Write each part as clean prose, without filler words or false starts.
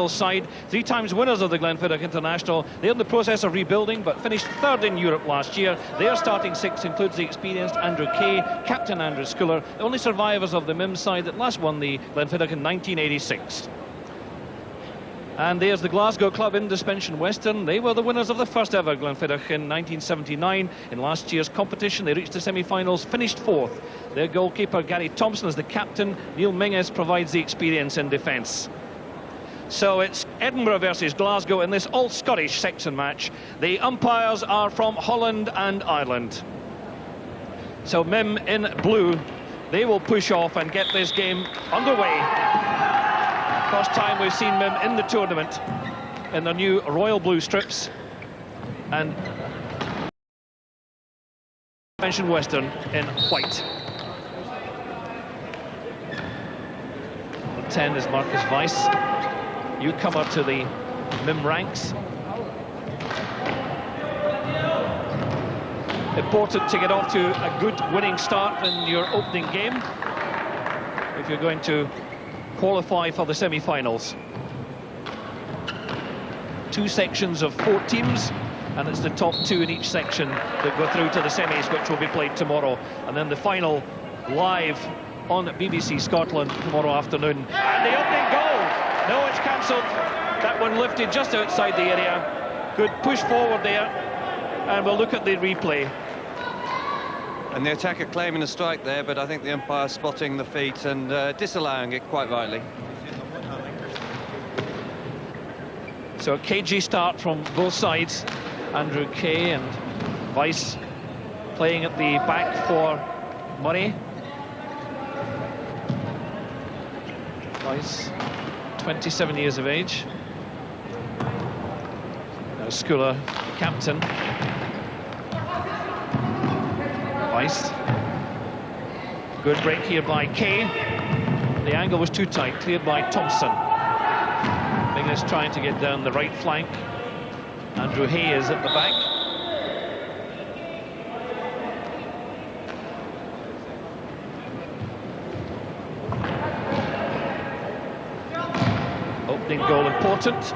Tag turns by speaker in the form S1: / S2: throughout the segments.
S1: side, 3 times winners of the Glenfiddich International. They're in the process of rebuilding, but finished 3rd in Europe last year. Their starting 6 includes the experienced Andrew Kay, captain Andrew Schooler, the only survivors of the MIM side that last won the Glenfiddich in 1986. And there's the Glasgow club, Indespension Western. They were the winners of the first ever Glenfiddich in 1979. In last year's competition, they reached the semi-finals, finished 4th. Their goalkeeper, Gary Thompson, is the captain. Neil Mingus provides the experience in defence. So it's Edinburgh versus Glasgow in this all-Scottish section match. The umpires are from Holland and Ireland. So MIM in blue, they will push off and get this game underway. First time we've seen MIM in the tournament in their new royal blue strips. And Indespension Western in white. The 10 is Marcus Weiss, newcomer to the MIM ranks. Important to get off to a good winning start in your opening game if you're going to qualify for the semi-finals. 2 sections of 4 teams, and it's the top 2 in each section that go through to the semis, which will be played tomorrow. And then the final live on BBC Scotland tomorrow afternoon. And the opening goal! No, it's cancelled. That one lifted just outside the area. Good push forward there. And we'll look at the replay.
S2: And the attacker claiming a strike there, but I think the umpire spotting the feet and disallowing it quite rightly.
S1: So a cagey start from both sides. Andrew Kay and Weiss playing at the back for Murray. Weiss, 27 years of age. Now Schooler, captain. Weiss. Good break here by Kay. The angle was too tight, cleared by Thompson. Mingus trying to get down the right flank. Andrew Hay is at the back. Opening goal important.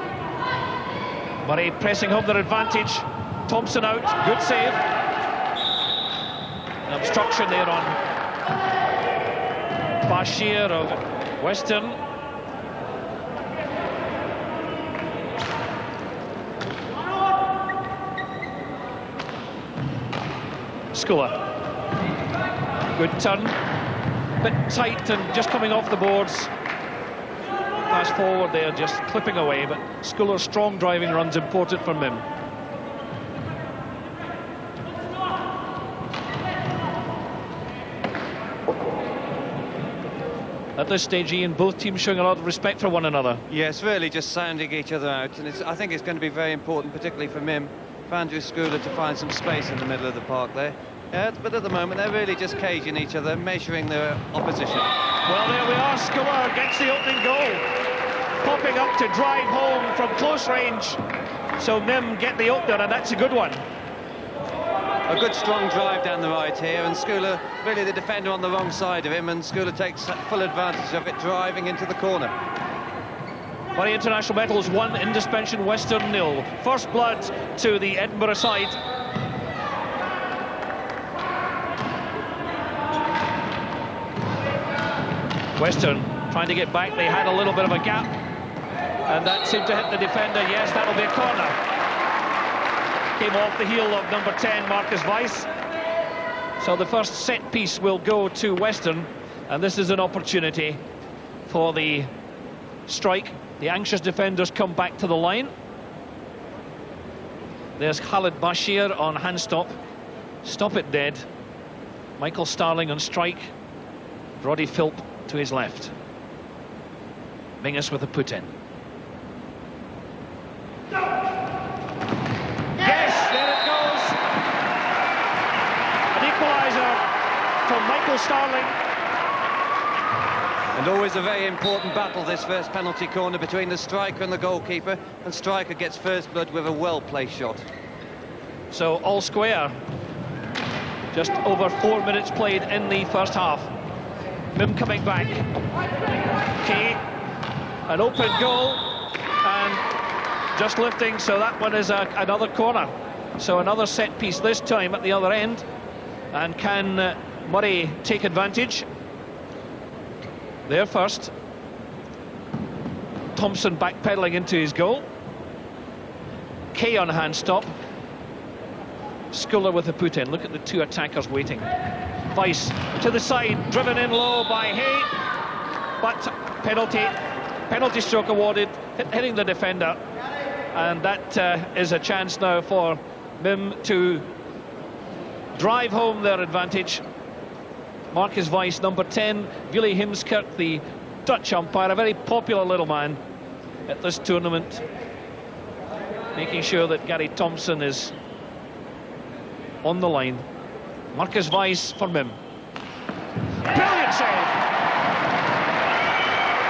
S1: Murray pressing home their advantage. Thompson out, good save. An obstruction there on Bashir of Western. Schooler. Good turn. Bit tight and just coming off the boards. Pass forward there, just clipping away, but Schooler's strong driving run's important for MIM. At this stage, Ian, both teams showing a lot of respect for one another.
S2: Yes, really just sounding each other out, and I think it's going to be very important, particularly for MIM, for Andrew Schooler to find some space in the middle of the park there. But at the moment, they're really just caging each other, measuring their opposition.
S1: Well, there we are. Schooler gets the opening goal. Popping up to drive home from close range. So MIM get the opener, and that's a good one.
S2: A good strong drive down the right here, and Schooler, really the defender on the wrong side of him, and Schooler takes full advantage of it, driving into the corner.
S1: Murray International medals 1, Indespension Western 0. First blood to the Edinburgh side. Western trying to get back. They had a little bit of a gap, and that seemed to hit the defender. Yes, that'll be a corner. Came off the heel of number 10, Marcus Weiss. So the first set piece will go to Western, and this is an opportunity for the strike. The anxious defenders come back to the line. There's Khalid Bashir on hand stop. Stop it dead. Michael Starling on strike. Roddy Philp to his left. Mingus with a put-in. Yes, there it goes. An equaliser from Michael Starling.
S2: And always a very important battle, this first penalty corner between the striker and the goalkeeper, and striker gets first blood with a well-placed shot.
S1: So all square. Just over 4 minutes played in the first half. MIM coming back. Kay, an open goal. just lifting, so that one is another corner. So another set piece this time at the other end. And can Murray take advantage? There first. Thompson backpedaling into his goal. Kay on hand stop. Sculler with the put in. Look at the two attackers waiting. Weiss to the side, driven in low by Hay. But penalty stroke awarded, hitting the defender. And that is a chance now for Mim to drive home their advantage. Marcus Weiss, number 10, Willy Himskirk, the Dutch umpire, a very popular little man at this tournament, making sure that Gary Thompson is on the line. Marcus Weiss for Mim. Brilliant save!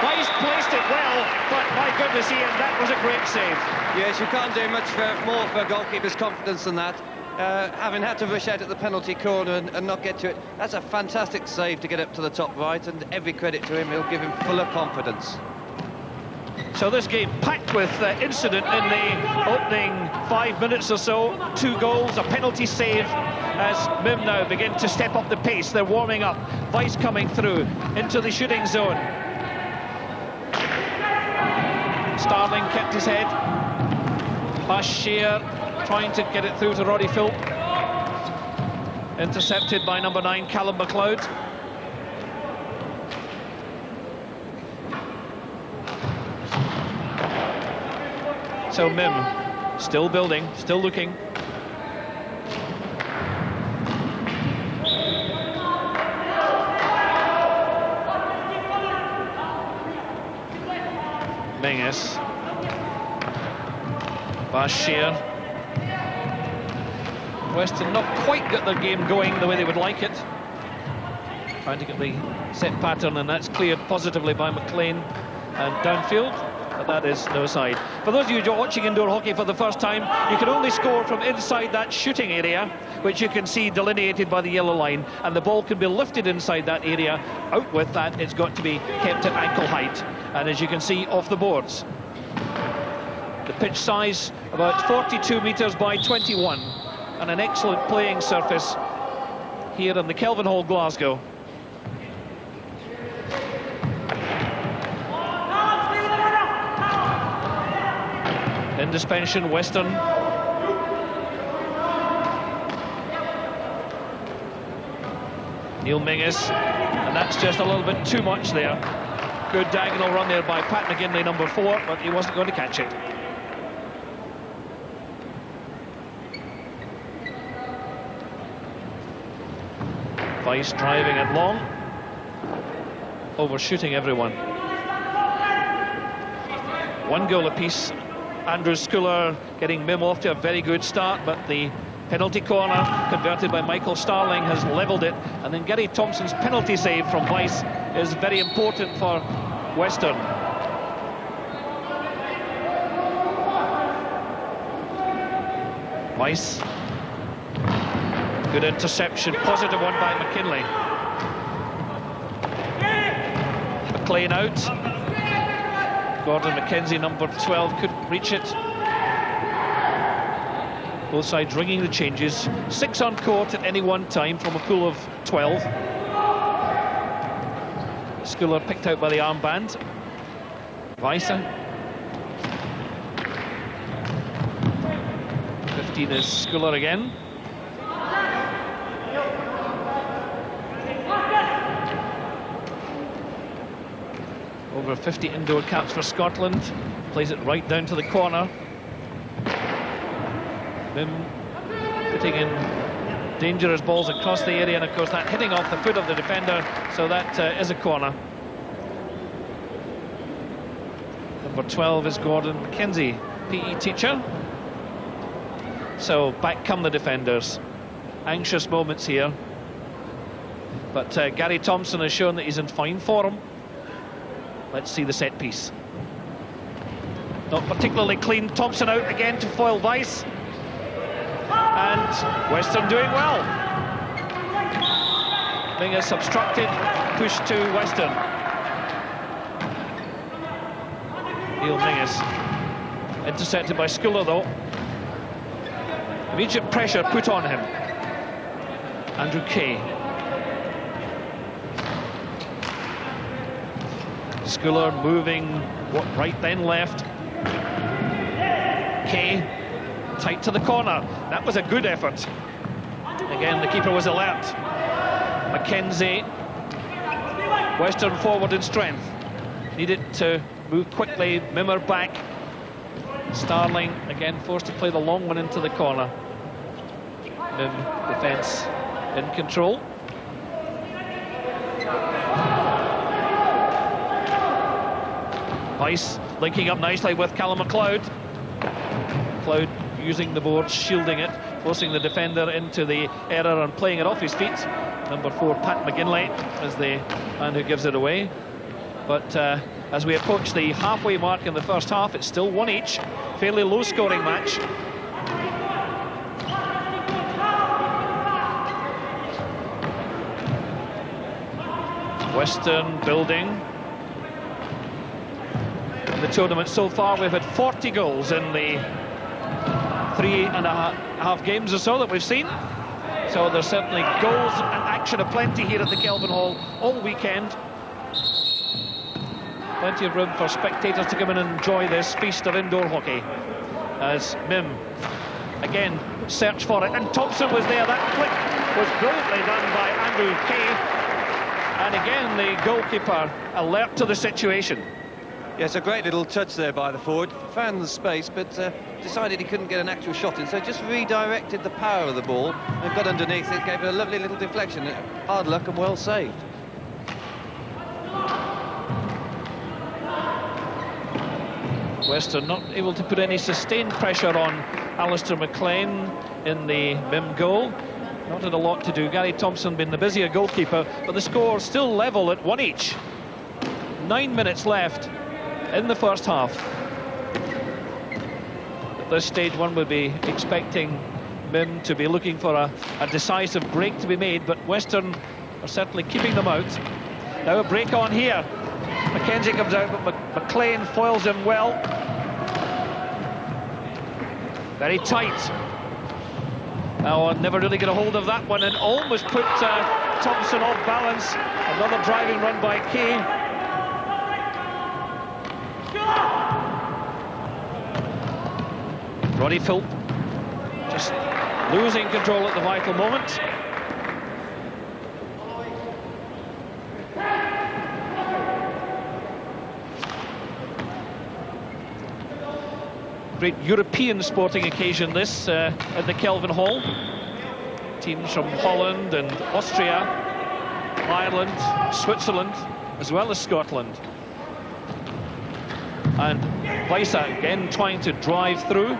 S1: Weiss placed it well, but my goodness, Ian, that was a great save.
S2: Yes, you can't do much more for a goalkeeper's confidence than that. Having had to rush out at the penalty corner and not get to it, that's a fantastic save to get up to the top right, and every credit to him. He'll give him fuller confidence.
S1: So this game packed with incident in the opening 5 minutes or so. 2 goals, a penalty save, as Mim now begin to step up the pace. They're warming up. Weiss coming through into the shooting zone. Starling kept his head. Bashir trying to get it through to Roddy Philp. Intercepted by number 9, Callum MacLeod. So Mim still building, still looking. Menges. Bashir. Western not quite got their game going the way they would like it. Trying to get the set pattern, and that's cleared positively by McLean and downfield, but that is no side. For those of you watching indoor hockey for the first time, you can only score from inside that shooting area, which you can see delineated by the yellow line, and the ball can be lifted inside that area. Out with that, it's got to be kept at ankle height, and as you can see, off the boards. The pitch size about 42 metres by 21, and an excellent playing surface here in the Kelvin Hall, Glasgow. Indespension, Western. Neil Menges, and that's just a little bit too much there. Good diagonal run there by Pat McGinley, number 4, but he wasn't going to catch it. Weiss driving it long, overshooting everyone. 1 goal apiece. Andrew Sculler getting Mim off to a very good start, but the penalty corner converted by Michael Starling has levelled it, and then Gary Thompson's penalty save from Weiss is very important for Western. Weiss. Good interception, positive one by McKinley. McLean out. Gordon McKenzie, number 12, couldn't reach it. Both sides ringing the changes. 6 on court at any one time from a pool of 12. Sculler picked out by the armband. Weiss. 15 is Sculler again. Over 50 indoor caps for Scotland. Plays it right down to the corner. Mim putting in dangerous balls across the area, and of course that hitting off the foot of the defender, so that is a corner. Number 12 is Gordon McKenzie, PE teacher. So back come the defenders. Anxious moments here, but Gary Thompson has shown that he's in fine form. Let's see the set piece. Not particularly clean. Thompson out again to foil Weiss. And Western doing well. Menges obstructed, pushed to Western. Neil Menges. Intercepted by Sculler, though. Immediate pressure put on him. Andrew Kay. Sculler moving right then left. Kay tight to the corner. That was a good effort. Again, the keeper was alert. Mackenzie, Western forward in strength. Needed to move quickly. Mimmer back. Starling again forced to play the long one into the corner. Mim defence in control. Weiss linking up nicely with Callum MacLeod. MacLeod using the board, shielding it, forcing the defender into the error and playing it off his feet. Number 4, Pat McGinley, is the man who gives it away. But as we approach the halfway mark in the first half, it's still 1 each. Fairly low-scoring match. Western building. In the tournament so far, we've had 40 goals in the 3.5 games or so that we've seen. So there's certainly goals and action aplenty here at the Kelvin Hall all weekend. Plenty of room for spectators to come in and enjoy this feast of indoor hockey. As Mim again search for it, and Thompson was there. That flick was brilliantly done by Andrew Kay. And again, the goalkeeper alert to the situation.
S2: Yes, a great little touch there by the forward. Found the space, but decided he couldn't get an actual shot in, so just redirected the power of the ball and got underneath it, gave it a lovely little deflection. Hard luck and well saved.
S1: Western not able to put any sustained pressure on Alistair McLean in the Mim goal. Not had a lot to do. Gary Thompson being the busier goalkeeper, but the score still level at 1 each. 9 minutes left in the first half. At this stage, one would be expecting Mim to be looking for a decisive break to be made, but Western are certainly keeping them out. Now a break on here. Mackenzie comes out, but McLean foils him well. Very tight. Now, never really get a hold of that one, and almost put Thompson off balance. Another driving run by Kay. Roddy Philp just losing control at the vital moment. Great European sporting occasion this at the Kelvin Hall. Teams from Holland and Austria, Ireland, Switzerland, as well as Scotland. And Weisse again trying to drive through.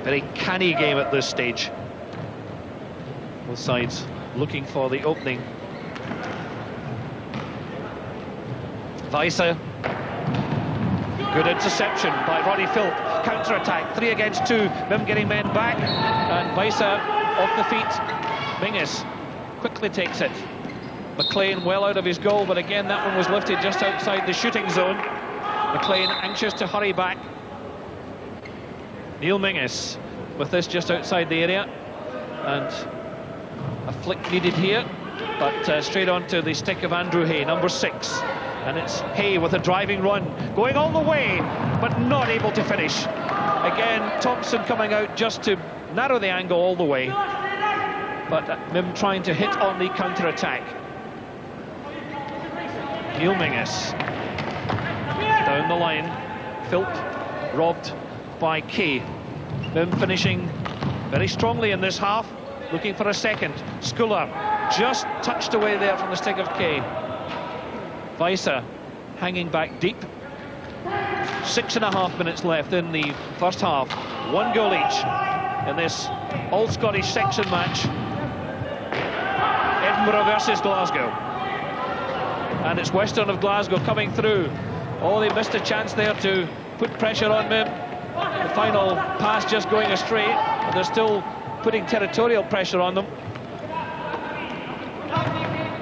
S1: Very canny game at this stage. Both sides looking for the opening. Weisse. Good interception by Roddy Philp. Counter-attack, 3 against 2. Mim getting men back. And Weisse off the feet. Mingus quickly takes it. McLean well out of his goal, but again that one was lifted just outside the shooting zone. McLean anxious to hurry back. Neil Mingus with this just outside the area, and a flick needed here, but straight onto the stick of Andrew Hay, number 6, and it's Hay with a driving run, going all the way, but not able to finish. Again, Thompson coming out just to narrow the angle all the way, but Mim trying to hit on the counter-attack. Neil Mingus down the line, Philp robbed by Kay. Mim finishing very strongly in this half, looking for a second. Sculler just touched away there from the stick of Kay. Weisse hanging back deep. 6.5 minutes left in the first half. 1 goal each in this all-Scottish section match. Edinburgh versus Glasgow. And it's Western of Glasgow coming through. Oh, they missed a chance there to put pressure on Mim. The final pass just going astray, and there's still putting territorial pressure on them.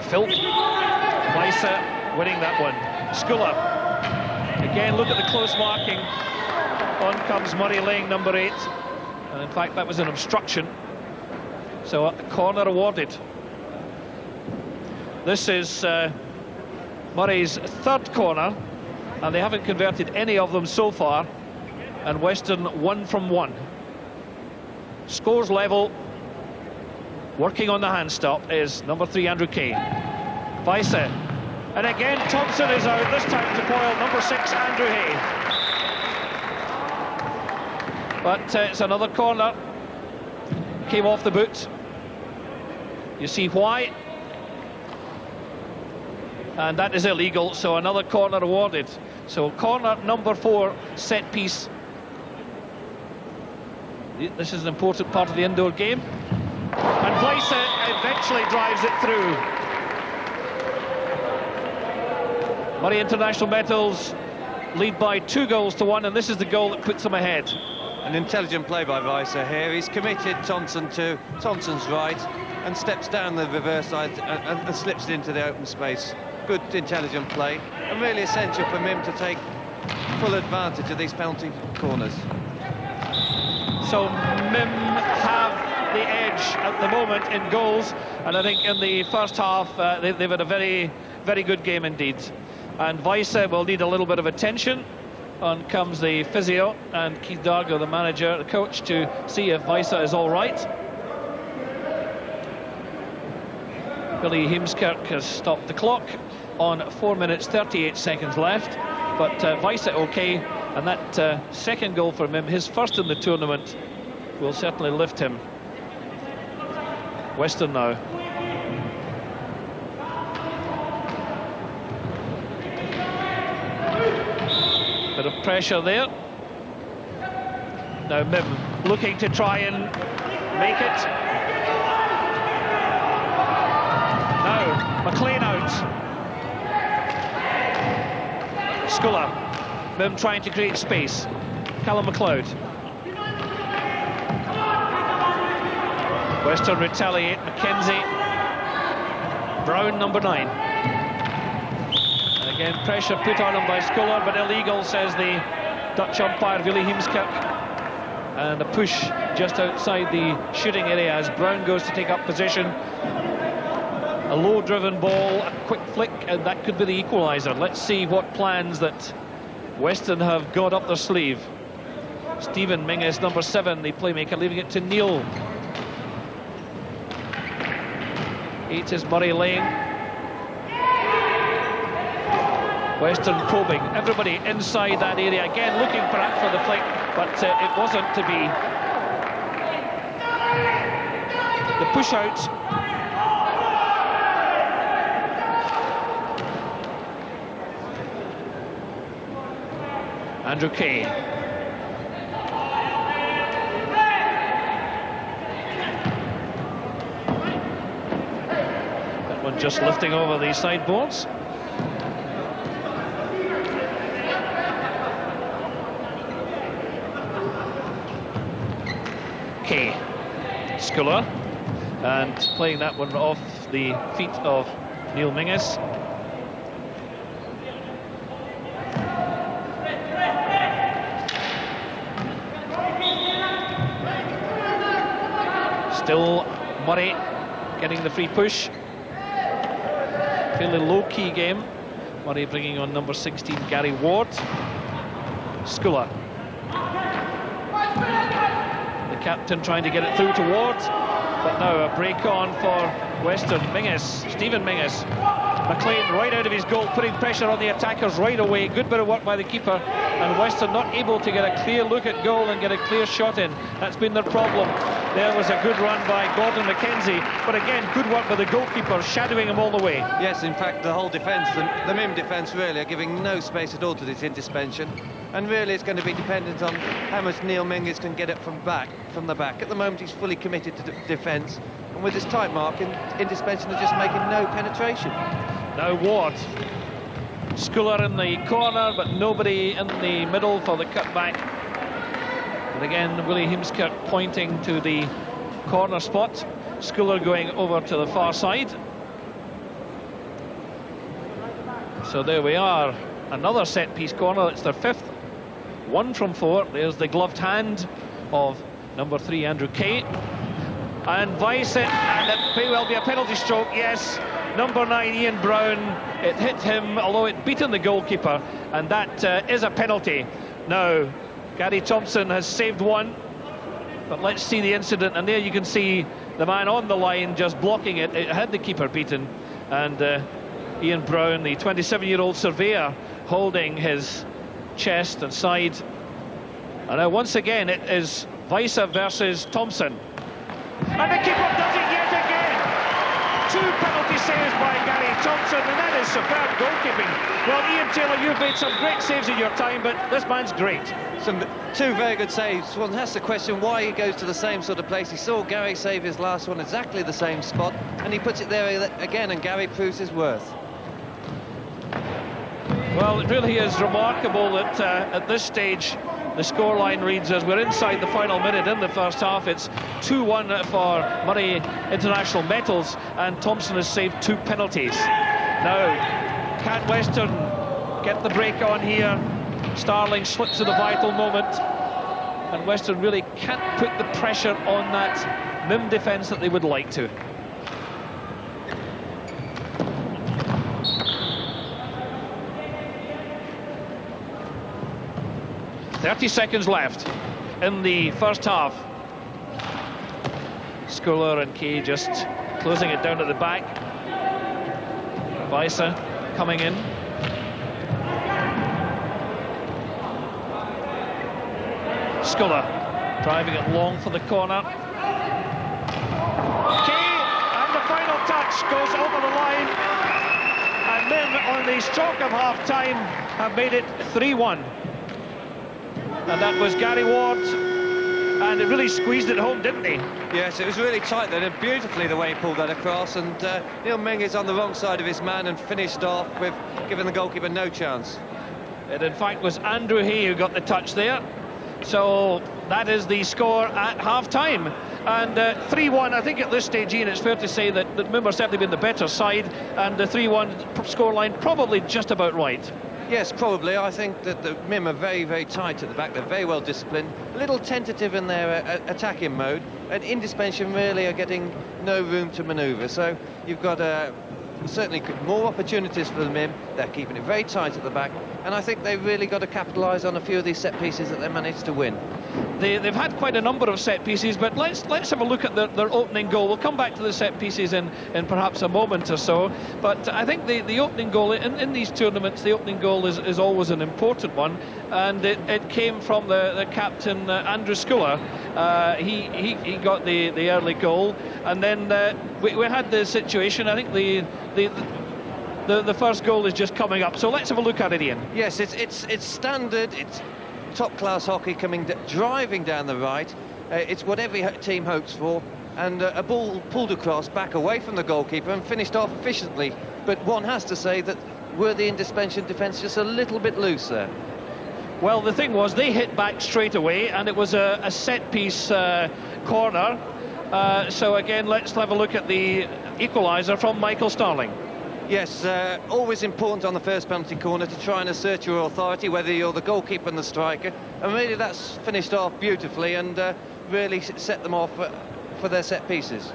S1: Phil Weiser winning that one. Sculler. Again, look at the close marking. On comes Murray laying number 8. And in fact, that was an obstruction. So a corner awarded. This is Murray's 3rd corner, and they haven't converted any of them so far. And Western 1 from 1. Scores level. Working on the hand stop is number 3 Andrew Kay. Weiser. And again Thompson is out, this time to foil number 6 Andrew Hay. But it's another corner. Came off the boot. You see why. And that is illegal, so another corner awarded. So corner number 4, set piece. This is an important part of the indoor game. And Weiser eventually drives it through. Murray International Metals lead by 2 goals to 1, and this is the goal that puts them ahead.
S2: An intelligent play by Weiser here. He's committed Thompson to Thompson's right and steps down the reverse side and slips it into the open space. Good intelligent play, and really essential for Mim to take full advantage of these penalty corners.
S1: So Mim have the edge at the moment in goals, and I think in the first half they've had a very, very good game indeed. And Weiser will need a little bit of attention. On comes the physio and Keith Dargo, the manager, the coach, to see if Weiser is all right. Billy Heemskerk has stopped the clock on 4 minutes 38 seconds left, but Weiser okay, and that second goal from him, his first in the tournament, will certainly lift him. Western now. Bit of pressure there. Now Mim looking to try and make it. Now McLean out. Sculler. Mim trying to create space. Callum MacLeod. Western retaliate. McKenzie. Brown number 9. Again, pressure put on him by Sculler, but illegal, says the Dutch umpire, Willy Heemskerk. And a push just outside the shooting area as Brown goes to take up position. A low-driven ball, a quick flick, and that could be the equaliser. Let's see what plans that Western have got up their sleeve. Stephen Mingus, number 7, the playmaker, leaving it to Neil. 8 is Murray Lane. Western probing, everybody inside that area again, looking perhaps for the flick, but it wasn't to be. The push out. Andrew Kay. That one just lifting over the sideboards. Kay. Sculler. And playing that one off the feet of Neil Mingus. Still Murray getting the free push. Fairly low-key game. Murray bringing on number 16, Gary Ward. Sculler. The captain trying to get it through to Ward. But now a break on for Western. Mingus, Stephen Mingus. McLean right out of his goal, putting pressure on the attackers right away. Good bit of work by the keeper, and Western not able to get a clear look at goal and get a clear shot in. That's been their problem. There was a good run by Gordon McKenzie, but again, good work by the goalkeeper, shadowing him all the way.
S2: Yes, in fact, the whole defence, the Mim defence really are giving no space at all to this Indespension, and really it's going to be dependent on how much Neil Mingus can get it from the back. At the moment, he's fully committed to defence, and with this tight marking, Indespension are just making no penetration.
S1: Now Ward. Sculler in the corner, but nobody in the middle for the cutback. And again, Willie Heemskerk pointing to the corner spot. Schooler going over to the far side. So there we are, another set-piece corner. It's their 5th, 1 from 4. There's the gloved hand of number 3, Andrew Kay. And Vice it, and it may well be a penalty stroke, yes. Number 9, Ian Brown, it hit him, although it beaten the goalkeeper, and that is a penalty. Now, Gary Thompson has saved one, but let's see the incident, and there you can see the man on the line just blocking it. It had the keeper beaten, and Ian Brown, the 27-year-old surveyor, holding his chest and side. And now once again it is Vice versus Thompson. And the keeper does it yet again. 2 penalty saves by Gary Thompson, and that is superb goalkeeping. Well, Ian Taylor, you've made some great saves in your time, but this man's great.
S2: 2 very good saves. One has to question why he goes to the same sort of place. He saw Gary save his last one exactly the same spot, and he puts it there again, and Gary proves his worth.
S1: Well, it really is remarkable that at this stage the scoreline reads, as we're inside the final minute in the first half, it's 2-1 for Murray International Metals, and Thompson has saved 2 penalties. Now, can Western get the break on here? Starling slips at a vital moment, and Western really can't put the pressure on that MIM defence that they would like to. .30 seconds left in the first half. Schooler and Kay just closing it down at the back. Visa coming in. Schooler driving it long for the corner. Kay, and the final touch goes over the line. And MIM, on the stroke of half-time, have made it 3-1. And that was Gary Ward, and it really squeezed it home, didn't he?
S2: Yes, it was really tight there, and beautifully the way he pulled that across, and Neil Meng is on the wrong side of his man and finished off with giving the goalkeeper no chance.
S1: It in fact was Andrew Hay who got the touch there. So that is the score at half-time, and 3-1. I think at this stage, Ian, it's fair to say that MIM are certainly been the better side, and the 3-1 scoreline probably just about right.
S2: Yes, probably. I think that the MIM are very, very tight at the back. They're very well disciplined, a little tentative in their attacking mode, and Indespension really are getting no room to manoeuvre. So you've got certainly more opportunities for the MIM. They're keeping it very tight at the back, and I think they've really got to capitalise on a few of these set pieces that they managed to win.
S1: They've had quite a number of set pieces, but let's have a look at their opening goal. We'll come back to the set pieces in perhaps a moment or so, but I think the opening goal in these tournaments, the opening goal is always an important one, and it came from the captain, Andrew Schooler. He got the early goal, and then we had the situation. I think the first goal is just coming up, so let's have a look at it, Ian.
S2: Yes, it's standard, it's top-class hockey driving down the right. It's what every team hopes for, and a ball pulled across, back away from the goalkeeper and finished off efficiently. But one has to say that were the Indespension defence just a little bit loose there?
S1: Well, the thing was, they hit back straight away, and it was a set-piece corner. So again, let's have a look at the equaliser from Michael Starling.
S2: Yes, always important on the first penalty corner to try and assert your authority, whether you're the goalkeeper and the striker. And really that's finished off beautifully and really set them off for their set pieces.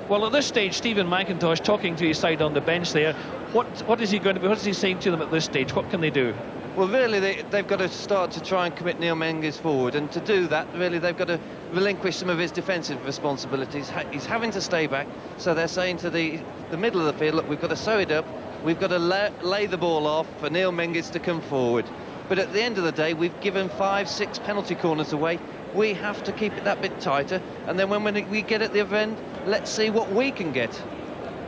S1: Well, at this stage, Stephen McIntosh talking to his side on the bench there. What is he going to be? What is he saying to them at this stage? What can they do?
S2: Well, really, they've got to start to try and commit Neil Menges forward, and to do that, really, they've got to relinquish some of his defensive responsibilities. He's having to stay back, so they're saying to the middle of the field, look, we've got to sew it up, we've got to lay the ball off for Neil Menges to come forward. But at the end of the day, we've given 5-6 penalty corners away. We have to keep it that bit tighter, and then when we get at the other end, let's see what we can get.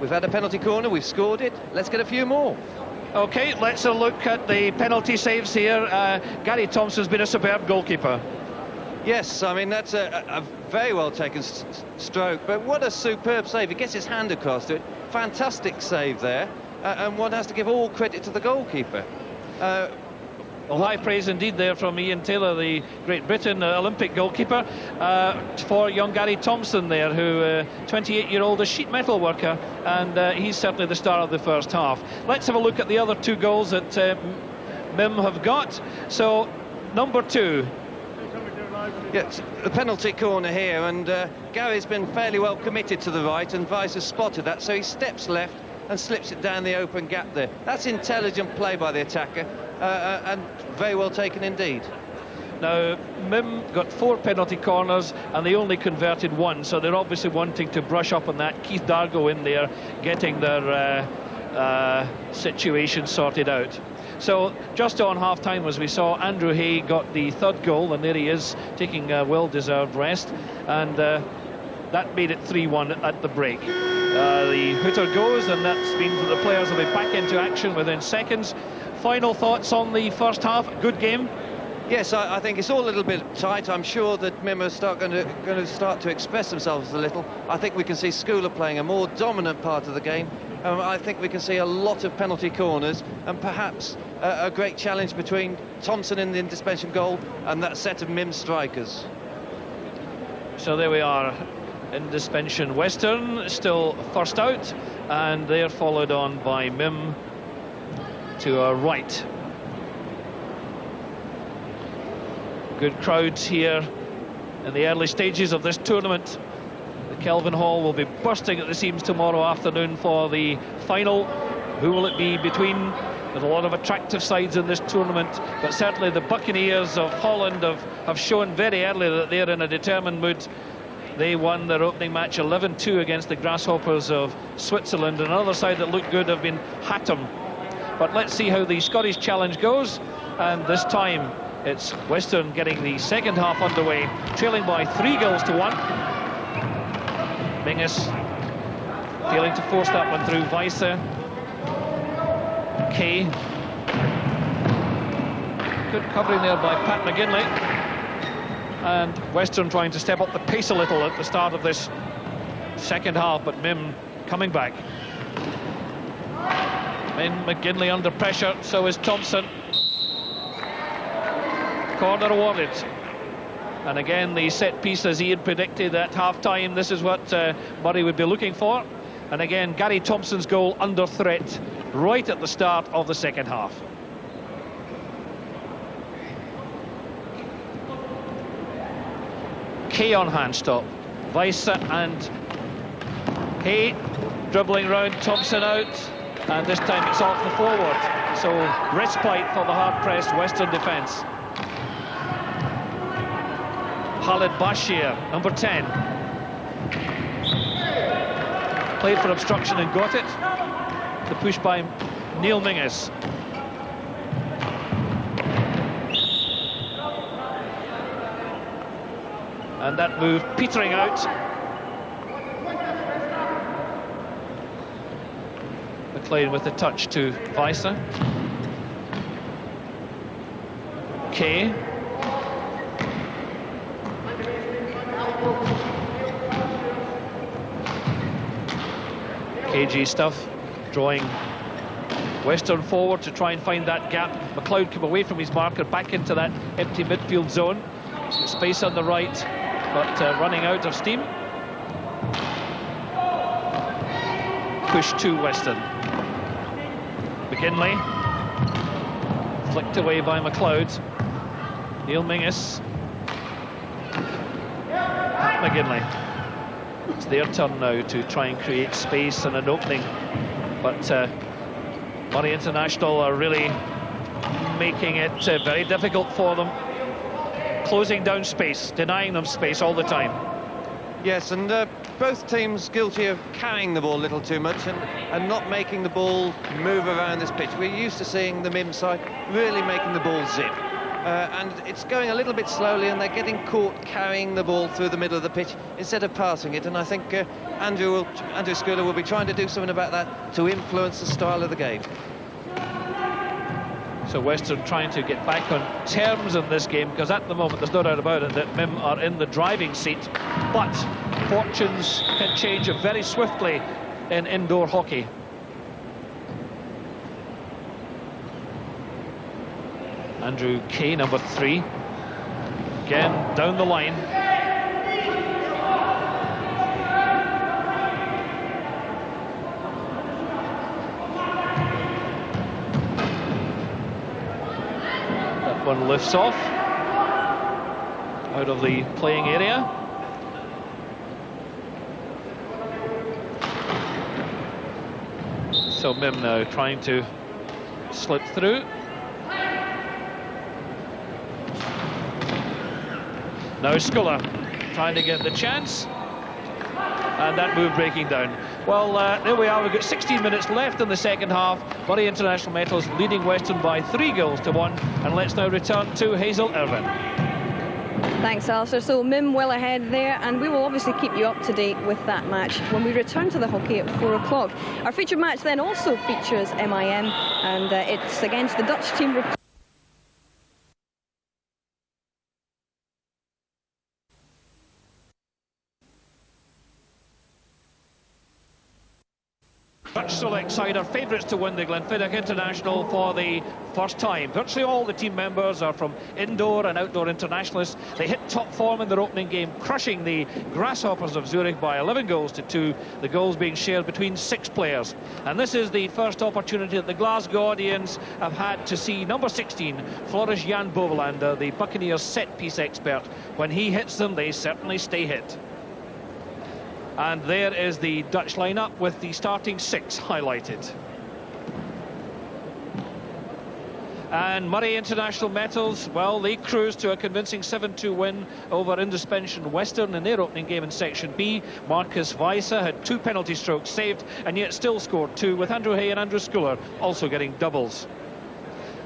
S2: We've had a penalty corner, we've scored it, let's get a few more.
S1: OK, let's look at the penalty saves here. Gary Thompson's been a superb goalkeeper.
S2: Yes, I mean, that's a very well taken stroke, but what a superb save. He gets his hand across to it. Fantastic save there, and one has to give all credit to the goalkeeper.
S1: Well, high praise indeed there from Ian Taylor, the Great Britain Olympic goalkeeper, for young Gary Thompson there, who 28-year-old, a sheet metal worker, and he's certainly the star of the first half. Let's have a look at the other 2 goals that Mim have got. So, number 2.
S2: Yes, the penalty corner here, and Gary's been fairly well committed to the right, and Weiss has spotted that, so he steps left and slips it down the open gap there. That's intelligent play by the attacker, and very well taken indeed.
S1: Now, Mim got 4 penalty corners and they only converted 1, so they're obviously wanting to brush up on that. Keith Dargo in there getting their situation sorted out. So just on half-time, as we saw, Andrew Hay got the 3rd goal, and there he is taking a well-deserved rest, and that made it 3-1 at the break. The hooter goes, and that's been for the players will be back into action within seconds. Final thoughts on the first half? Good game?
S2: Yes, I think it's all a little bit tight. I'm sure that Mim are going to start to express themselves a little. I think we can see Schooler playing a more dominant part of the game. I think we can see a lot of penalty corners, and perhaps a great challenge between Thompson in the Indespension goal and that set of Mim strikers.
S1: So there we are. Indespension Western still first out, and they're followed on by Mim to our right. Good crowds here in the early stages of this tournament. The Kelvin Hall will be bursting at the seams tomorrow afternoon for the final. Who will it be between? There's a lot of attractive sides in this tournament, but certainly the Bucaneers of Holland have shown very early that they're in a determined mood. They won their opening match 11-2 against the Grasshoppers of Switzerland. Another side that looked good have been Hatton. But let's see how the Scottish Challenge goes, and this time it's Western getting the second half underway, trailing by 3-1. Mingus failing to force that one through. Weiss. Kay. Good covering there by Pat McGinley. And Western trying to step up the pace a little at the start of this second half, but Mim coming back. McGinley under pressure, so is Thompson. Corner awarded. And again, the set piece, as Ian predicted at half-time, this is what Murray would be looking for. And again, Gary Thompson's goal under threat right at the start of the second half. Kay on hand stop. Weiss and Hay dribbling round, Thompson out, and this time it's off the forward. So respite for the hard-pressed Western defence. Khalid Bashir, number 10. Played for obstruction and got it. The push by Neil Mingus. And that move petering out. McLean with the touch to Weiss. Kay. KG stuff, drawing Western forward to try and find that gap. McLeod come away from his marker, back into that empty midfield zone. Space on the right, but running out of steam. Push to Western. McGinley, flicked away by McLeod. Neil Mingus. McGinley. It's their turn now to try and create space and an opening, but Murray International are really making it very difficult for them, closing down space, denying them space all the time.
S2: Yes, and both teams guilty of carrying the ball a little too much and not making the ball move around this pitch. We're used to seeing the Mim side really making the ball zip. And it's going a little bit slowly, and they're getting caught carrying the ball through the middle of the pitch instead of passing it. And I think Andrew Schooler will be trying to do something about that to influence the style of the game.
S1: So Western trying to get back on terms in this game, because at the moment there's no doubt about it that Mim are in the driving seat, but fortunes can change very swiftly in indoor hockey. Andrew Kay, number 3. Again, down the line. That one lifts off out of the playing area. So Mim now trying to slip through. Now Sculler trying to get the chance, and that move breaking down. Well, there we are. We've got 16 minutes left in the second half. Bury International Metals leading Western by 3 goals to 1. And let's now return to Hazel Irvine.
S3: Thanks, Alistair. So Mim well ahead there, and we will obviously keep you up to date with that match when we return to the hockey at 4 o'clock. Our featured match then also features MIM, and it's against the Dutch team.
S1: Dutch select side are favourites to win the Glenfiddich International for the first time. Virtually all the team members are from indoor and outdoor internationalists. They hit top form in their opening game, crushing the Grasshoppers of Zurich by 11 goals to 2, the goals being shared between 6 players. And this is the first opportunity that the Glasgow audience have had to see number 16, Floris Jan Bovelander, the Bucaneers set-piece expert. When he hits them, they certainly stay hit. And there is the Dutch lineup with the starting 6 highlighted. And Murray International Metals, well, they cruised to a convincing 7-2 win over Indespension Western in their opening game in Section B. Marcus Weisse had 2 penalty strokes saved and yet still scored 2, with Andrew Hay and Andrew Sculler also getting doubles.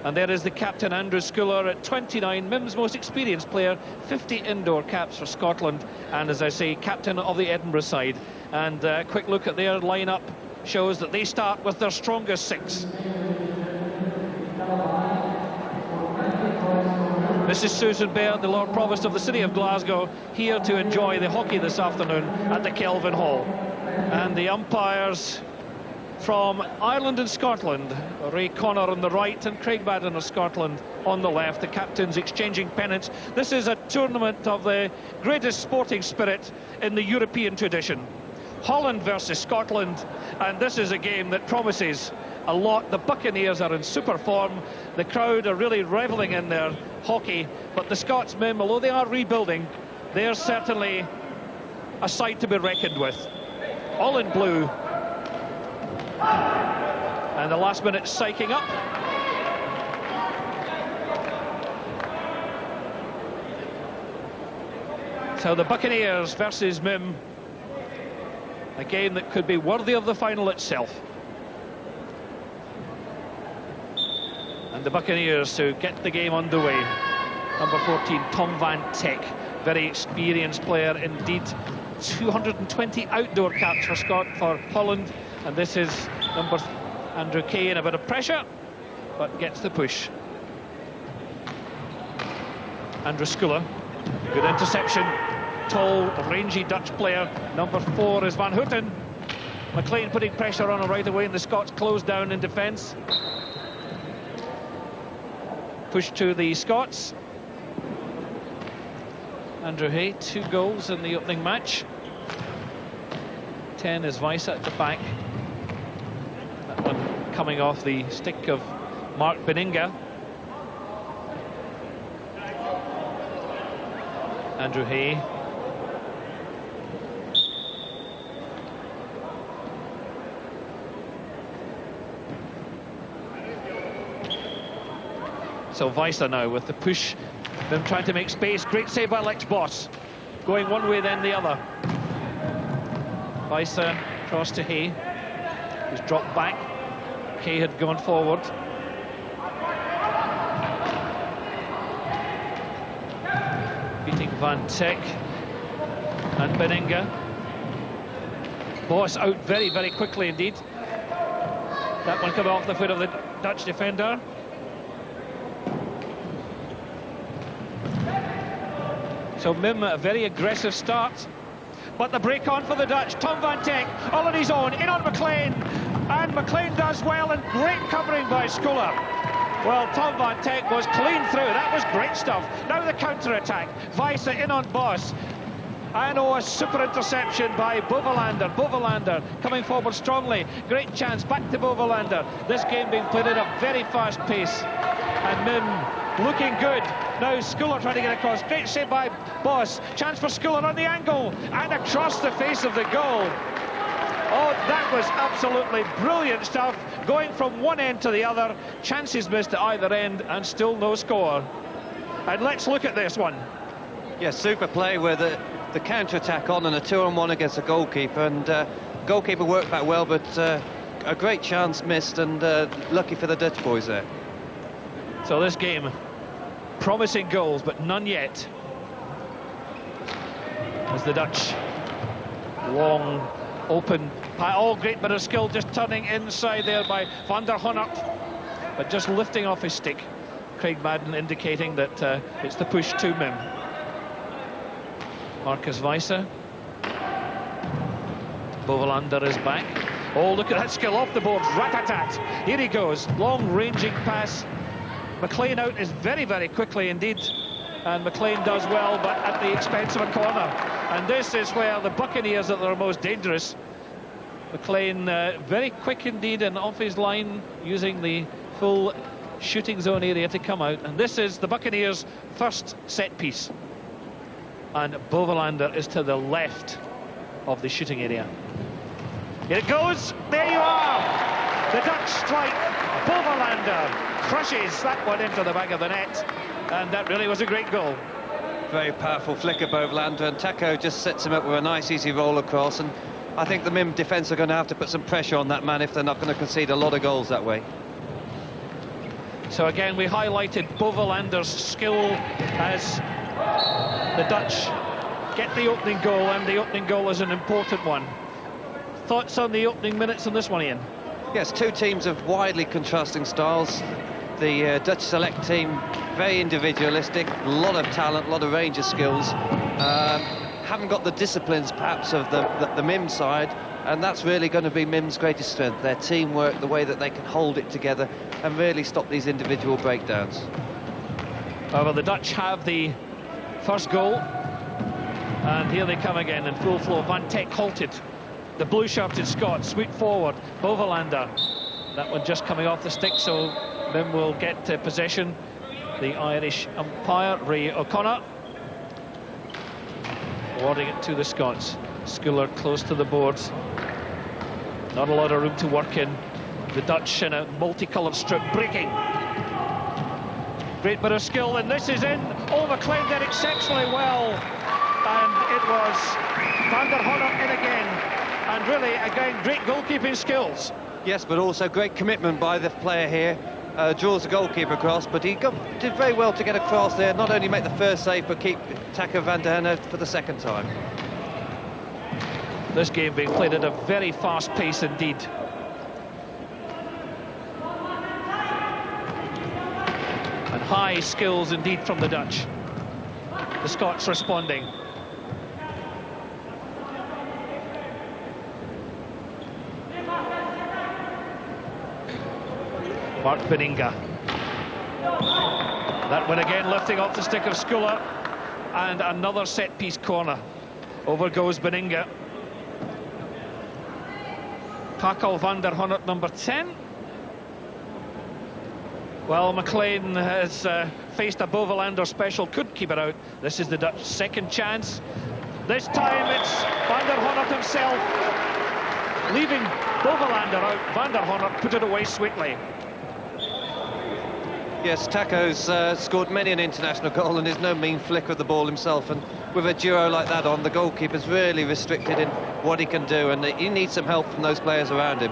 S1: And there is the captain, Andrew Sculler, at 29, Mim's most experienced player, 50 indoor caps for Scotland, and as I say, captain of the Edinburgh side. And a quick look at their lineup shows that they start with their strongest 6. This is Susan Baird, the Lord Provost of the City of Glasgow, here to enjoy the hockey this afternoon at the Kelvin Hall. And the umpires from Ireland and Scotland, Ray Connor on the right and Craig Madden of Scotland on the left, the captains exchanging pennants. This is a tournament of the greatest sporting spirit in the European tradition. Holland versus Scotland, and this is a game that promises a lot. The Buccaneers are in super form, the crowd are really revelling in their hockey, but the Scots, Mim, although they are rebuilding, they're certainly a side to be reckoned with. All in blue. And the last minute psyching up. So the Buccaneers versus Mim, a game that could be worthy of the final itself. And the Buccaneers to get the game underway. Number 14, Tom Van Teck, very experienced player indeed. 220 outdoor caps for Holland. And this is number Andrew Kay in a bit of pressure, but gets the push. Andrew Sculler, good interception. Tall, rangy Dutch player. Number 4 is Van Houten. McLean putting pressure on him right away, and the Scots close down in defence. Push to the Scots. Andrew Hay, 2 goals in the opening match. 10 is Weisse at the back. That one coming off the stick of Mark Beninga. Andrew Hay. So Weisse now with the push, them trying to make space. Great save by Lex Boss. Going one way then the other. Weisse across to Hay, who's dropped back. Hay had gone forward. Beating Van Teck and Beninga. Boss out very, very quickly indeed. That one coming off the foot of the Dutch defender. So Mim, a very aggressive start. But the break on for the Dutch. Tom Van Teck all on his own, in on McLean. And McLean does well, and great covering by Sculler. Well, Tom van Teck was clean through. That was great stuff. Now the counter-attack. Weisse in on Boss. And a super interception by Bovelander. Bovelander coming forward strongly. Great chance back to Bovelander. This game being played at a very fast pace. And Mim looking good. Now Schuller trying to get across. Great save by Boss. Chance for Schuller on the angle. And across the face of the goal. Oh, that was absolutely brilliant stuff. Going from one end to the other. Chances missed at either end and still no score. And let's look at this one.
S2: Yeah, super play with the counter-attack on and a 2-on-1 against the goalkeeper. And goalkeeper worked back well, but a great chance missed, and lucky for the Dutch boys there.
S1: So this game, promising goals, but none yet. As the Dutch, long, open, oh, great bit of skill, just turning inside there by Van der Honert, but just lifting off his stick. Craig Madden indicating that it's the push to Mim. Marcus Weisse. Bovelander is back. Oh, look at that skill off the boards. Rat-a-tat. Here he goes. Long-ranging pass. McLean out is very, very quickly indeed. And McLean does well, but at the expense of a corner. And this is where the Buccaneers are their most dangerous. McLean very quick indeed and off his line, using the full shooting zone area to come out. And this is the Buccaneers' first set piece. And Bovelander is to the left of the shooting area. Here it goes. There you are. The Dutch strike. Bovelander crushes that one into the back of the net. And that really was a great goal.
S2: Very powerful flicker, Bovelander, and Taco just sets him up with a nice easy roll across. And I think the Mim defence are going to have to put some pressure on that man if they're not going to concede a lot of goals that way.
S1: So again, we highlighted Bovelander's skill as the Dutch get the opening goal, and the opening goal is an important one. Thoughts on the opening minutes on this one, Ian?
S2: Yes, two teams of widely contrasting styles. The Dutch select team, very individualistic, a lot of talent, a lot of range of skills. Haven't got the disciplines, perhaps, of the Mim side, and that's really going to be Mim's greatest strength, their teamwork, the way that they can hold it together and really stop these individual breakdowns.
S1: Well, the Dutch have the first goal, and here they come again in full flow. Van Teck halted. The blue-shirted Scot sweep forward. Bovelander, that one just coming off the stick, so Mim will get possession. The Irish umpire, Ray O'Connor, awarding it to the Scots. Schuller close to the boards. Not a lot of room to work in. The Dutch in a multicoloured strip, breaking. Great bit of skill, and this is in. Oh, McLean did exceptionally well. And it was Van der Honert in again. And really, again, great goalkeeping skills.
S2: Yes, but also great commitment by the player here. Draws the goalkeeper across, but he did very well to get across there, not only make the first save, but keep Taco van der Honert for the second time.
S1: This game being played at a very fast pace indeed. And high skills indeed from the Dutch. The Scots responding. Mark Beninga. That one again lifting off the stick of Schuller. And another set-piece corner. Over goes Beninga. Tackle van der Honert, number 10. Well, McLean has faced a Bovelander special, could keep it out. This is the Dutch second chance. This time it's Van der Honert himself, leaving Bovelander out. Van der Honert put it away sweetly.
S2: Yes, Taco's scored many an international goal and is no mean flicker of the ball himself, and with a duo like that on, the goalkeeper's really restricted in what he can do, and he needs some help from those players around him.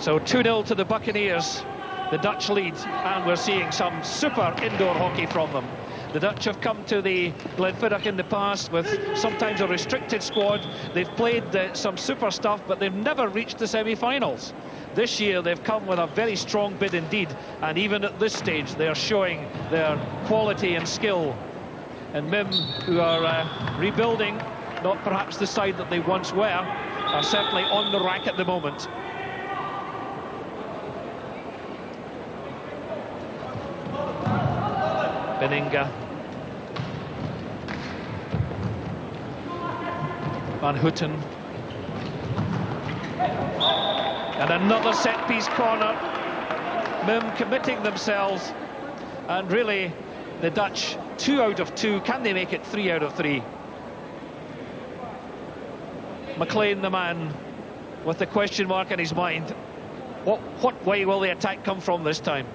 S1: So 2-0 to the Buccaneers. The Dutch lead, and we're seeing some super indoor hockey from them. The Dutch have come to the Glenfiddich in the past with sometimes a restricted squad. They've played some super stuff, but they've never reached the semi-finals. This year they've come with a very strong bid indeed, and even at this stage they're showing their quality and skill. And Mim, who are rebuilding, not perhaps the side that they once were, are certainly on the rack at the moment. Beninga. Van Houten. And another set-piece corner. Mim committing themselves. And really, the Dutch 2 out of 2. Can they make it 3 out of 3? McLean, the man with the question mark in his mind. What way will the attack come from this time?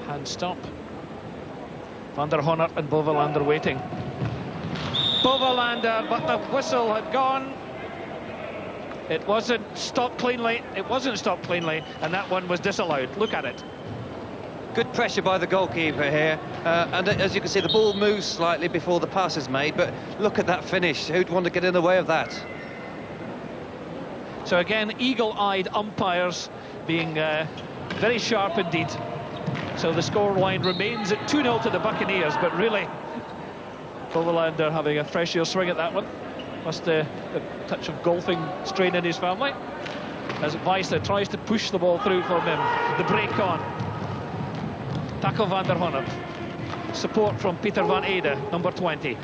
S1: Hand stop. Van der Honert and Bovelander waiting. Bovelander, but the whistle had gone. It wasn't stopped cleanly. It wasn't stopped cleanly, and that one was disallowed. Look at it.
S2: Good pressure by the goalkeeper here, and as you can see, the ball moves slightly before the pass is made, but look at that finish. Who'd want to get in the way of that?
S1: So again, eagle-eyed umpires being very sharp indeed. So the scoreline remains at 2-0 to the Buccaneers, but really, Bovelander having a fresher swing at that one. Must a touch of golfing strain in his family. As Weisse tries to push the ball through for him. The break on. Tackle Van der Honert. Support from Peter van Ede, number 20.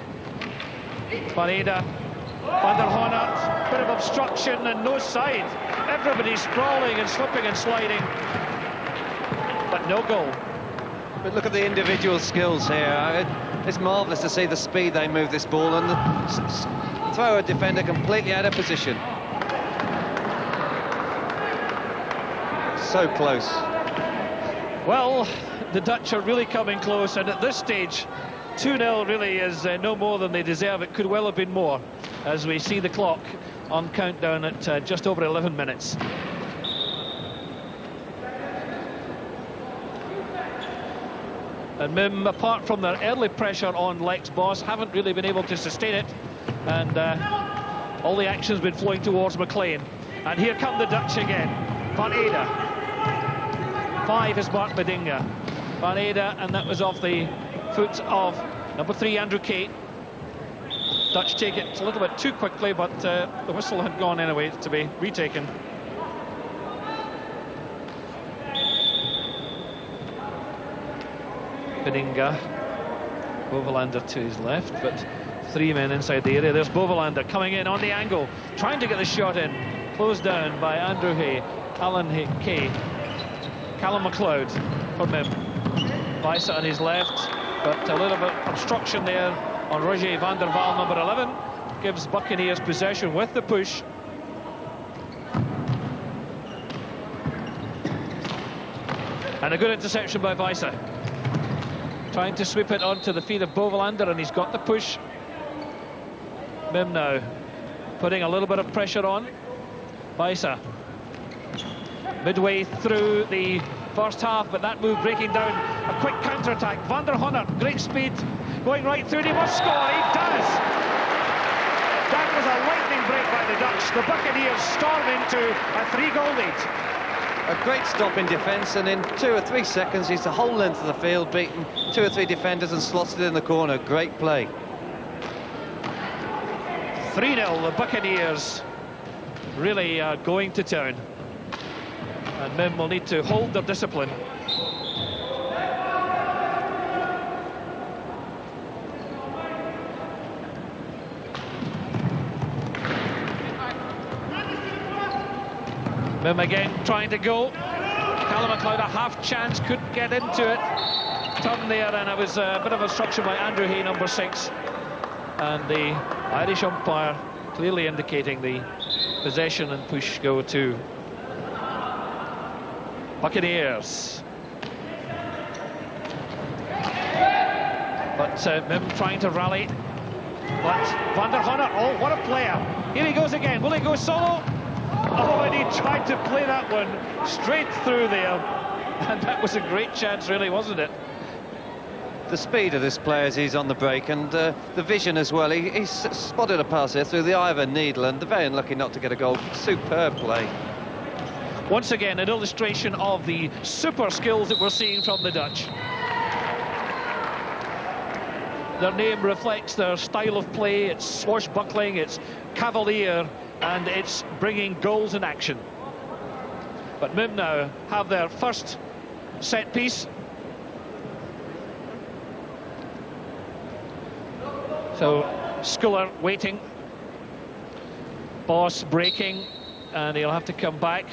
S1: Van Ede, Van der Honert, bit of obstruction and no side. Everybody's sprawling and slipping and sliding, but no goal.
S2: But look at the individual skills here. It's marvellous to see the speed they move this ball and throw a defender completely out of position. So close.
S1: Well, the Dutch are really coming close, and at this stage 2-0 really is no more than they deserve. It could well have been more, as we see the clock on countdown at just over 11 minutes. And Mim, apart from their early pressure on Lex Boss, haven't really been able to sustain it, and all the action's been flowing towards McLean. And here come the Dutch again. Van Ede. 5 is Bart Bedinga. Van Ede, and that was off the foot of number 3, Andrew Kay. Dutch take it a little bit too quickly, but the whistle had gone anyway to be retaken. Bedinga. Bovelander to his left, but 3 men inside the area. There's Bovelander coming in on the angle, trying to get the shot in. Closed down by Andrew Hay, Alan Kay, Callum MacLeod for Mim. Weisse on his left, but a little bit obstruction there on Roger van der Waal, number 11. Gives Buccaneers possession with the push. And a good interception by Weisse. Trying to sweep it onto the feet of Bovelander, and he's got the push. Mim now putting a little bit of pressure on. Weisse midway through the first half, but that move breaking down. A quick counter-attack. Van der Honert, great speed, going right through. He must score. He does. That was a lightning break by the Dutch. The Buccaneers storm into a 3-goal lead.
S2: A great stop in defence, and in 2 or 3 seconds he's the whole length of the field, beaten 2 or 3 defenders and slots it in the corner. Great play.
S1: 3-0, the Buccaneers really going to town. And Mim will need to hold their discipline. Mim again trying to go. Callum MacLeod, a half chance, couldn't get into it. Turn there, and it was a bit of obstruction by Andrew Hay, number 6. And the Irish umpire clearly indicating the possession and push go to Buccaneers. But Mim trying to rally. But Van der Honert, oh, what a player. Here he goes again. Will he go solo? Oh, and he tried to play that one straight through there. And that was a great chance, really, wasn't it?
S2: The speed of this player as he's on the break, and the vision as well. He spotted a pass there through the eye of a needle, and very unlucky not to get a goal. Superb play.
S1: Once again, an illustration of the super skills that we're seeing from the Dutch. Their name reflects their style of play. It's swashbuckling, it's cavalier, and it's bringing goals in action. But Mim now have their first set piece. So Sculler waiting, Boss breaking, and he'll have to come back.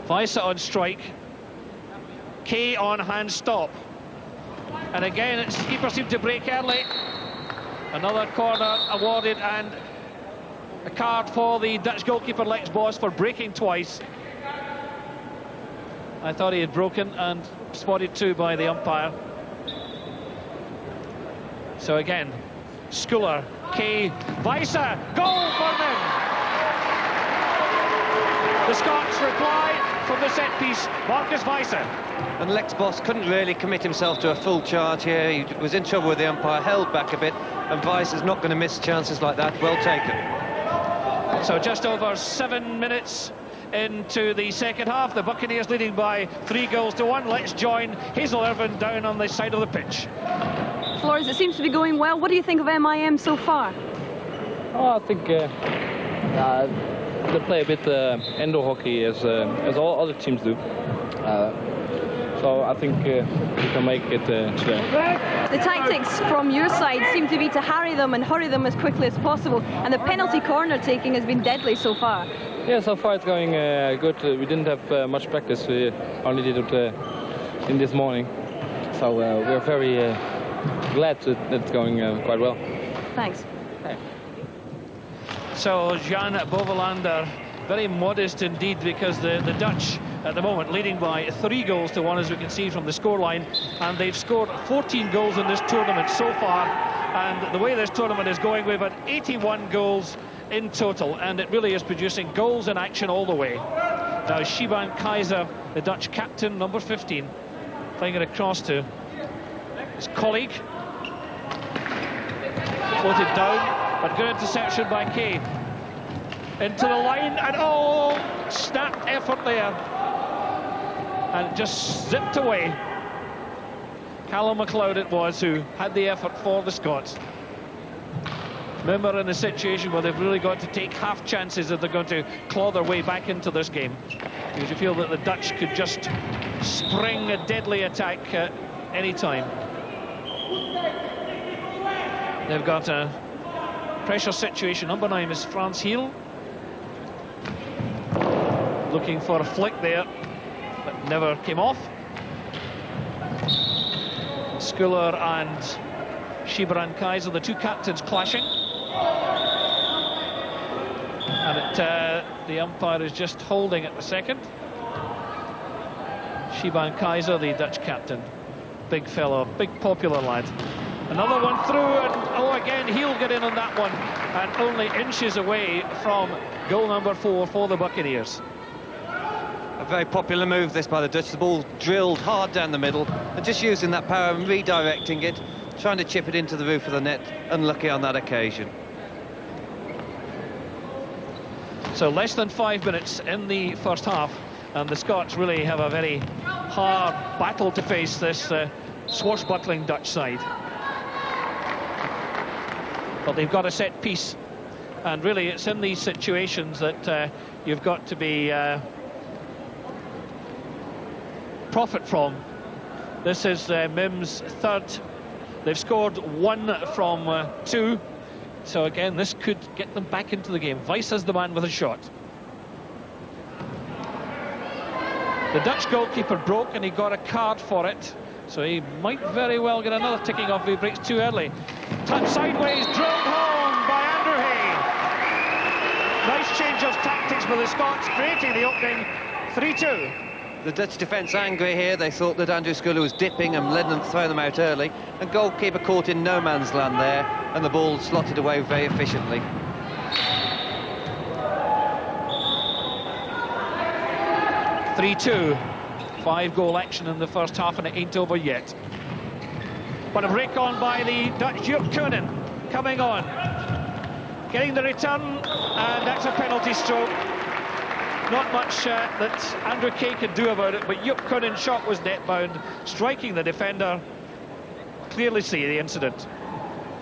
S1: Weisse on strike, Kay on hand stop, and again its keeper seemed to break early. Another corner awarded, and a card for the Dutch goalkeeper Lex Boss for breaking twice. I thought he had broken, and spotted too by the umpire. So again, Sculler, Kay, Weisse, goal for them! The Scots reply from the set piece, Marcus Weisse.
S2: And Lex Boss couldn't really commit himself to a full charge here. He was in trouble with the umpire, held back a bit, and Weisse is not going to miss chances like that. Well taken.
S1: So just over 7 minutes into the second half, the Buccaneers leading by 3-1. Let's join Hazel Irvine down on the side of the pitch.
S3: Flores, it seems to be going well. What do you think of MIM so far?
S4: Oh, I think they play a bit endo hockey as all other teams do. So I think we can make it today.
S3: The tactics from your side seem to be to harry them and hurry them as quickly as possible, and the penalty corner taking has been deadly so far.
S4: Yeah, so far it's going good. We didn't have much practice. We only did it in this morning. So we're very glad that it's going quite well.
S3: Thanks.
S1: So Jan Bovelander, very modest indeed, because the Dutch at the moment leading by 3-1, as we can see from the scoreline, and they've scored 14 goals in this tournament so far. And the way this tournament is going, we've had 81 goals in total, and it really is producing goals in action all the way. Now Shiban Kaiser, the Dutch captain, number 15, playing it across to his colleague. Floated down, but good interception by Kay. Into the line, and oh, snap effort there. And just zipped away. Callum MacLeod it was who had the effort for the Scots. Mim are in a situation where they've really got to take half chances if they're going to claw their way back into this game, because you feel that the Dutch could just spring a deadly attack at any time. They've got a pressure situation. Number 9 is Frans Hiel, looking for a flick there, but never came off. Sculler and Shibran Kaiser, the two captains, clashing. And the umpire is just holding at the second. Shiban Kaiser, the Dutch captain. Big fellow, big popular lad. Another one through, and oh, again, he'll get in on that one. And only inches away from goal number 4 for the Buccaneers.
S2: A very popular move this by the Dutch. The ball drilled hard down the middle, and just using that power and redirecting it, trying to chip it into the roof of the net. Unlucky on that occasion.
S1: So less than 5 minutes in the first half, and the Scots really have a very hard battle to face, this swashbuckling Dutch side. But they've got a set piece, and really it's in these situations that you've got to be profit from. This is Mim's third. They've scored 1 from 2, so again this could get them back into the game. Weisse is the man with a shot. The Dutch goalkeeper broke, and he got a card for it, so he might very well get another ticking off if he breaks too early. Touch sideways, drilled home by Andrew Hay. Nice change of tactics for the Scots, creating the opening. 3-2.
S2: The Dutch defence angry here. They thought that Andrew Sculler was dipping and letting them throw them out early. And goalkeeper caught in no man's land there, and the ball slotted away very efficiently.
S1: (3-2). 5-goal action in the first half, and it ain't over yet. But a break on by the Dutch. Joop Koenen coming on, getting the return, and that's a penalty stroke. Not much that Andrew Kay could do about it, but Joop Koenen's shot was net-bound, striking the defender. Clearly see the incident.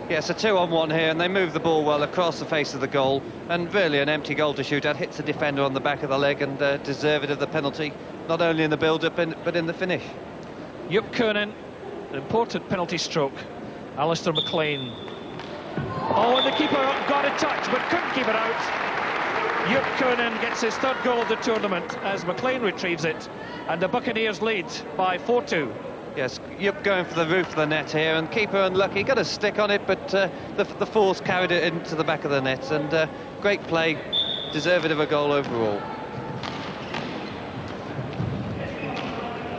S2: Yes, a 2-on-1 here, and they move the ball well across the face of the goal, and really an empty goal to shoot at. Hits the defender on the back of the leg, and deserved of the penalty. not only in the build-up but in the finish.
S1: Jupp Koenen, an important penalty stroke. Alistair McLean. Oh, and the keeper got a touch but couldn't keep it out. Jupp Koenen gets his third goal of the tournament as McLean retrieves it, and the Buccaneers lead by 4-2.
S2: Yes, Jupp going for the roof of the net here, and keeper unlucky, got a stick on it, but the force carried it into the back of the net, and great play, deserving of a goal overall.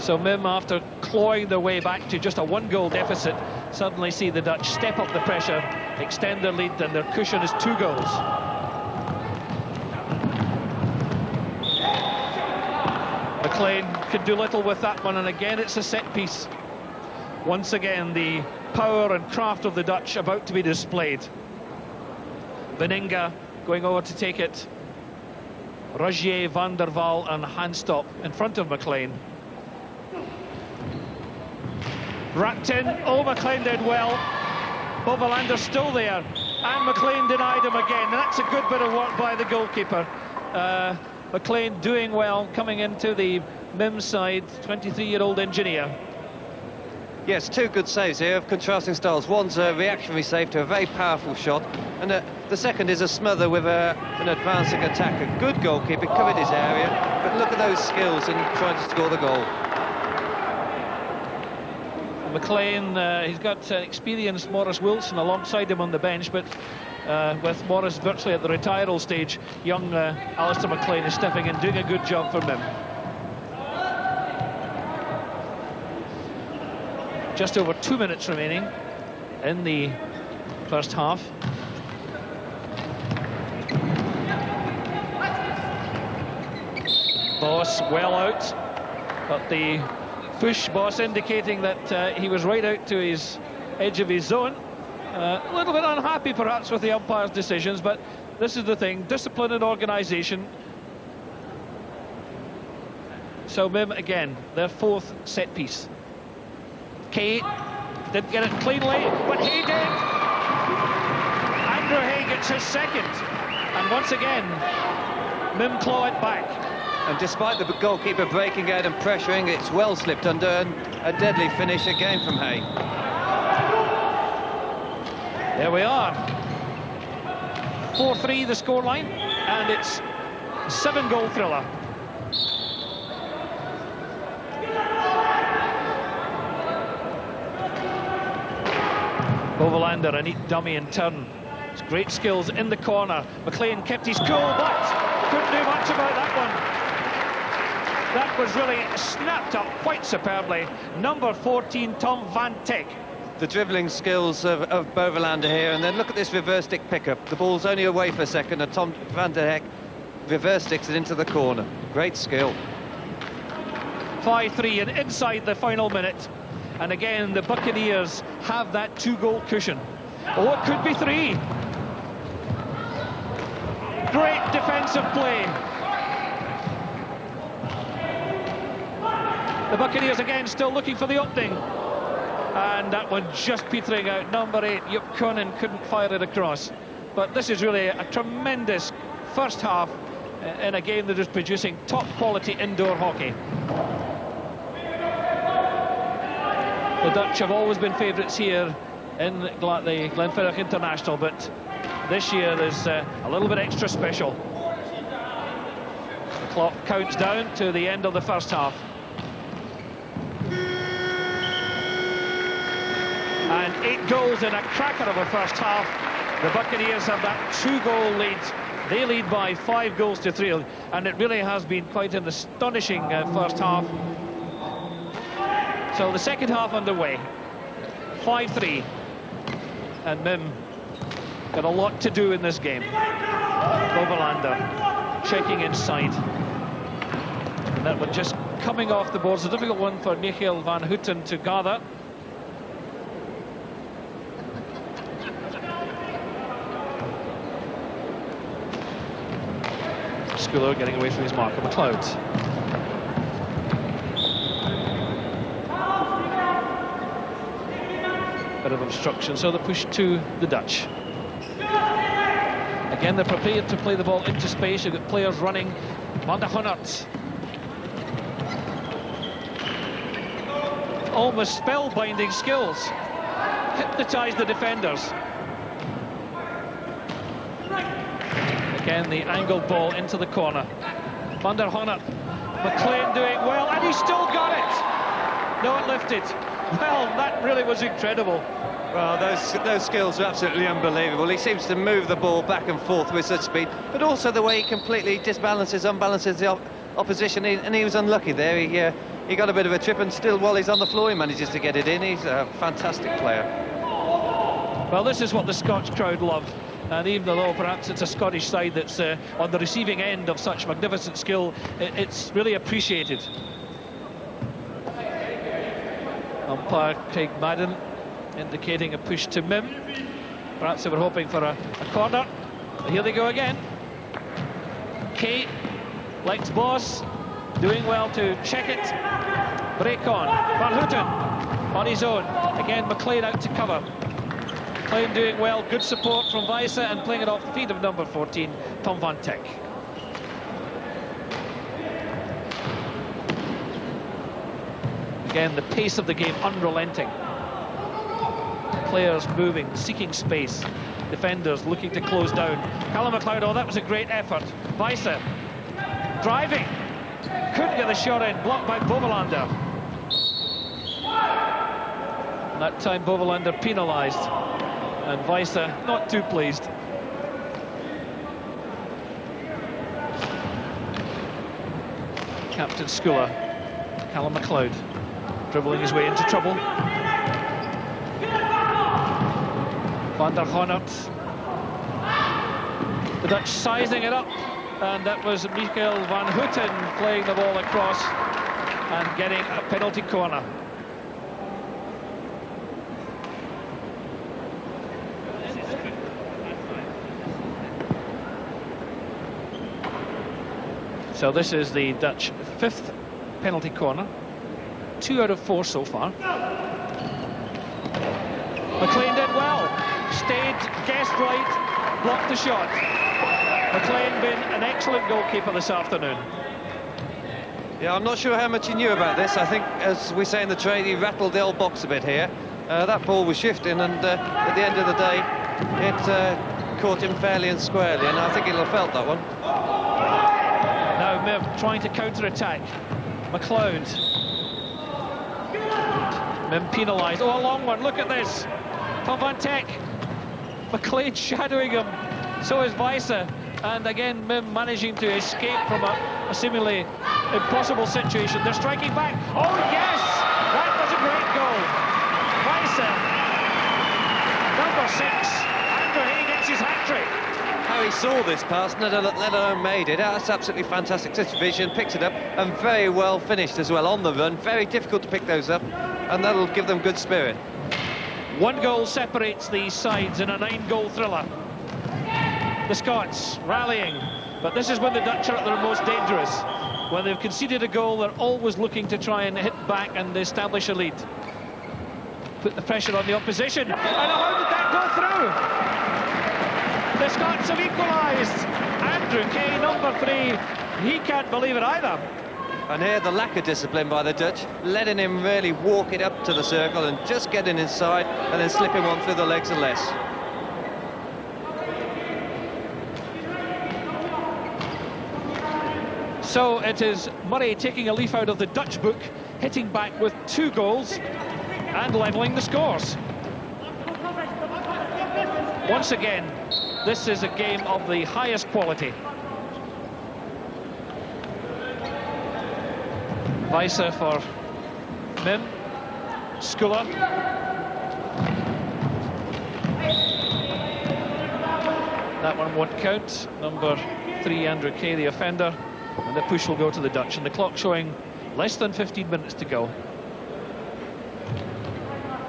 S1: So Mim, after clawing their way back to just a one-goal deficit, suddenly see the Dutch step up the pressure, extend their lead, and their cushion is 2 goals. McLean could do little with that one, and again it's a set piece. Once again, the power and craft of the Dutch about to be displayed. Veninga going over to take it. Rogier, Van der Waal and Hanstop in front of McLean. Wrapped in. Oh, McLean did well. Bovelander still there, and McLean denied him again. And that's a good bit of work by the goalkeeper. McLean doing well, coming into the Mim side, 23-year-old engineer.
S2: Yes, 2 good saves here of contrasting styles. One's a reactionary save to a very powerful shot, and the second is a smother with an advancing attack. A good goalkeeper, covered his area, but look at those skills in trying to score the goal.
S1: McLean, he's got experienced Maurice Wilson alongside him on the bench, but with Maurice virtually at the retiral stage, young Alistair McLean is stepping in, doing a good job for Mim. Just over 2 minutes remaining in the first half. Boss well out, but the push, Boss indicating that he was right out to his edge of his zone. A little bit unhappy perhaps with the umpire's decisions, but this is the thing, discipline and organisation. So Mim again, their 4th set piece. Kay didn't get it cleanly, but he did. Andrew Hay gets his 2nd, and once again Mim claw it back.
S2: And despite the goalkeeper breaking out and pressuring, it's well slipped under, and a deadly finish again from Hay.
S1: There we are. 4-3 the scoreline, and it's 7-goal thriller. Bovelander, a neat dummy in turn. It's great skills in the corner. McLean kept his cool, but couldn't do much about that one. That was really snapped up quite superbly. Number 14, Tom Van Teck.
S2: The dribbling skills of Bovelander here, and then look at this reverse stick pickup. The ball's only away for a second, and Tom Van Teck reverse sticks it into the corner. Great skill.
S1: 5-3 and inside the final minute. And again, the Buccaneers have that 2-goal cushion. Oh, it could be 3. Great defensive play. The Buccaneers again still looking for the opening. And that one just petering out. Number 8, Jupp Koenen couldn't fire it across. But this is really a tremendous first half in a game that is producing top quality indoor hockey. The Dutch have always been favourites here in the Glenfiddich International, but this year is a little bit extra special. The clock counts down to the end of the first half. And 8 goals in a cracker of a first half. The Buccaneers have that 2-goal lead. They lead by 5 goals to 3, and it really has been quite an astonishing first half. So the second half underway. 5-3. And Mim got a lot to do in this game. Bovelander checking inside. And that one just coming off the boards. A difficult one for Michiel van Houten to gather. Schooler getting away from his marker, McLeod. Bit of obstruction, so the push to the Dutch. Again, they're prepared to play the ball into space. You've got players running. Van der Honert. almost spellbinding skills. Hypnotised the defenders. Again, the angled ball into the corner. Van der Honert. McLean doing well, and he still got it. No, it lifted. Well, that really was incredible.
S2: Well, those skills are absolutely unbelievable. He seems to move the ball back and forth with such speed, but also the way he completely unbalances the opposition. And he was unlucky there. He got a bit of a trip, and still, while he's on the floor, he manages to get it in. He's a fantastic player.
S1: Well, this is what the Scotch crowd love. And even though perhaps it's a Scottish side that's on the receiving end of such magnificent skill, it's really appreciated. Umpire Craig Madden indicating a push to Mim. Perhaps they were hoping for a corner. But here they go again. Kay, likes Boss, doing well to check it. Break on. Van Houten on his own. Again, McLean out to cover. McLean doing well, good support from Weisse and playing it off the feet of number 14, Tom van Teck. Again, the pace of the game unrelenting. Players moving, seeking space. Defenders looking to close down. Callum McLeod, oh, that was a great effort. Weisse driving. Couldn't get the shot in, blocked by Bovelander. That time Bovelander penalised. And Weisse not too pleased. Captain Schooler, Callum McLeod, dribbling his way into trouble. Van der Honert. The Dutch sizing it up, and that was Michael van Houten playing the ball across and getting a penalty corner. So this is the Dutch 5th penalty corner. 2 out of 4 so far. McLean did well. Stayed, guessed right, blocked the shot. McLean been an excellent goalkeeper this afternoon.
S2: Yeah, I'm not sure how much he knew about this. I think, as we say in the trade, he rattled the old box a bit here. That ball was shifting, and at the end of the day, it caught him fairly and squarely, and I think he'll have felt that one.
S1: Now Mim trying to counter-attack. McLeod. Mim penalised. Oh, a long one, look at this. Tom van Teck. McLean shadowing him. So is Weisse. And again, Mim managing to escape from a seemingly impossible situation. They're striking back. Oh, yes! That was a great goal. Weisse. Number 6. Andrew Hay gets his hat-trick.
S2: How he saw this pass, let alone made it. That's absolutely fantastic. Such vision, picked it up, and very well finished as well on the run. Very difficult to pick those up, and that'll give them good spirit.
S1: 1 goal separates these sides in a 9-goal thriller. The Scots rallying, but this is when the Dutch are at their most dangerous. When they've conceded a goal, they're always looking to try and hit back and establish a lead. Put the pressure on the opposition, and how did that go through? The Scots have equalised. Andrew Kay, number 3, he can't believe it either.
S2: And here the lack of discipline by the Dutch, letting him really walk it up to the circle and just getting inside and then slipping one through the legs and less.
S1: So it is Murray taking a leaf out of the Dutch book, hitting back with 2 goals and levelling the scores. Once again, this is a game of the highest quality. Weisse for Mim. Schooler. That one won't count. Number 3, Andrew Kay, the offender. And the push will go to the Dutch. And the clock showing less than 15 minutes to go.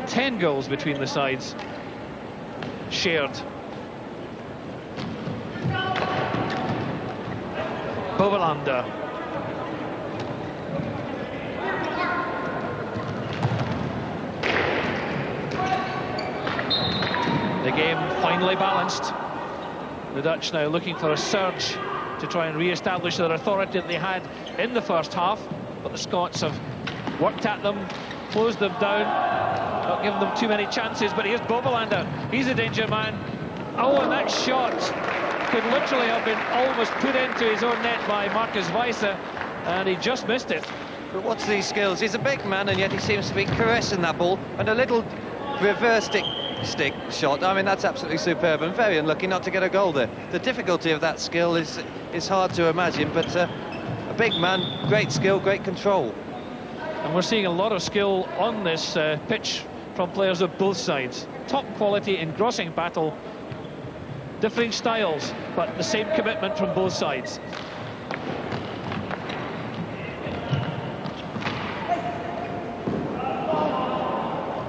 S1: 10 goals between the sides. Shared. Bovelander. The game finally balanced. The Dutch now looking for a surge to try and re-establish their authority that they had in the first half, but the Scots have worked at them, closed them down, not given them too many chances. But here's Bobolander, he's a danger man. Oh, and that shot could literally have been almost put into his own net by Marcus Weiser, and he just missed it.
S2: But what's these skills? He's a big man, and yet he seems to be caressing that ball, and a little reverse stick shot. I mean, that's absolutely superb, and very unlucky not to get a goal there. The difficulty of that skill is hard to imagine, but a big man, great skill, great control.
S1: And we're seeing a lot of skill on this pitch from players of both sides. Top quality, engrossing battle, differing styles, but the same commitment from both sides.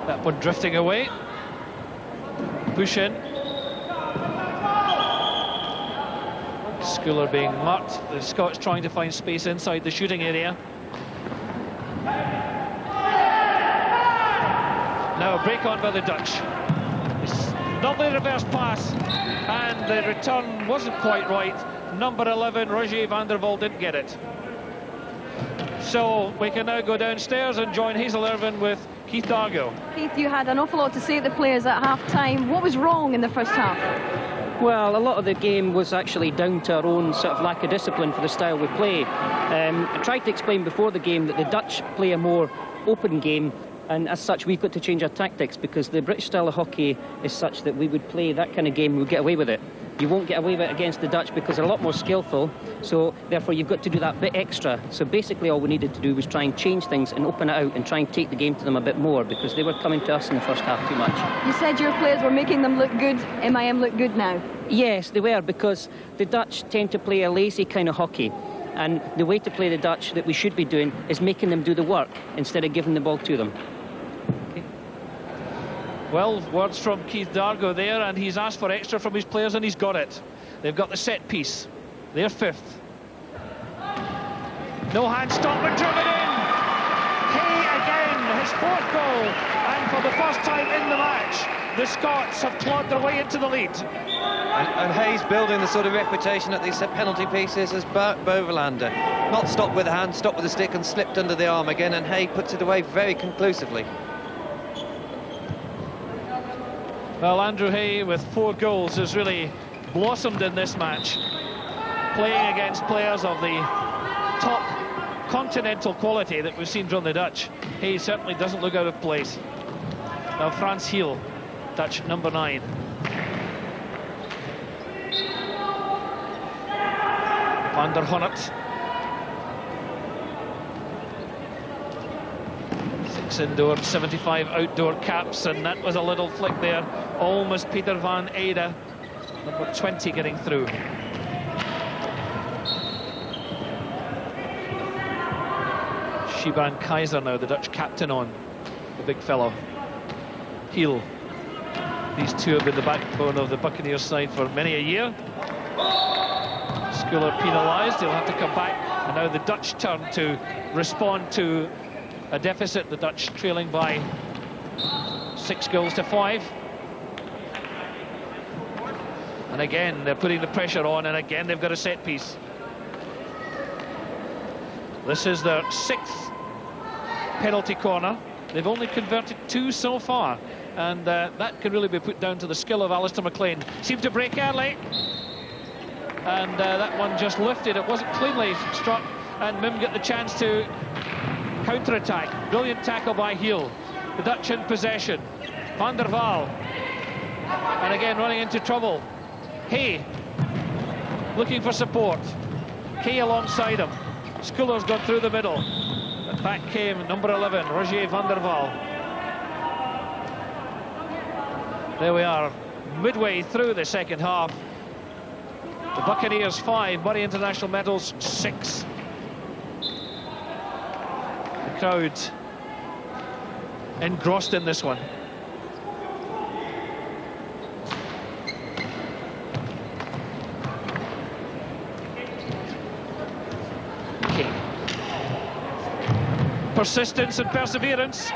S1: That one drifting away. Push in. Schooler being marked. The Scots trying to find space inside the shooting area. Now a break on by the Dutch. It's lovely reverse pass, and the return wasn't quite right. Number 11, Roger van der Wal, didn't get it. So we can now go downstairs and join Hazel Irvine with Keith Dargo.
S3: Keith, you had an awful lot to say to the players at half-time. What was wrong in the first half?
S5: Well, a lot of the game was actually down to our own sort of lack of discipline for the style we play. I tried to explain before the game that the Dutch play a more open game, and as such we've got to change our tactics, because the British style of hockey is such that we would play that kind of game, we'd get away with it. You won't get away with it against the Dutch because they're a lot more skillful, so therefore you've got to do that bit extra. So basically all we needed to do was try and change things and open it out and try and take the game to them a bit more, because they were coming to us in the first half too much.
S3: You said your players were making them look good. MIM look good now?
S5: Yes, they were, because the Dutch tend to play a lazy kind of hockey, and the way to play the Dutch that we should be doing is making them do the work instead of giving the ball to them.
S1: Well, words from Keith Dargo there, and he's asked for extra from his players, and he's got it. They've got the set piece. They're fifth. No hand stop, but driven in. Hay again, his fourth goal, and for the first time in the match, the Scots have clawed their way into the lead.
S2: And Hayes building the sort of reputation at these penalty pieces as Bovelander. Not stopped with a hand, stopped with a stick and slipped under the arm again, and Hay puts it away very conclusively.
S1: Well, Andrew Hay with 4 goals has really blossomed in this match, playing against players of the top continental quality that we've seen from the Dutch. Hay certainly doesn't look out of place. Now Frans Heel, Dutch number 9. Van der Honert. 6 indoor, 75 outdoor caps, and that was a little flick there. Almost Peter van Eyde, number 20, getting through. Shiban Kaiser now, the Dutch captain on, the big fellow. Heel. These two have been the backbone of the Buccaneers side for many a year. Schooler penalised, he'll have to come back, and now the Dutch turn to respond to a deficit, the Dutch trailing by 6 goals to 5. And again, they're putting the pressure on, and again they've got a set piece. This is their 6th penalty corner. They've only converted 2 so far, and that can really be put down to the skill of Alistair McLean. Seemed to break early, and that one just lifted. It wasn't cleanly struck, and Mim get the chance to counter-attack. Brilliant tackle by Heel. The Dutch in possession. Van der Wal, and again running into trouble. Hay looking for support. Hay alongside him. Schooler's gone through the middle, and back came number 11, Roger van der Wal. There we are, midway through the second half. The Buccaneers 5, Murray International medals 6. The crowd engrossed in this one. Persistence and perseverance,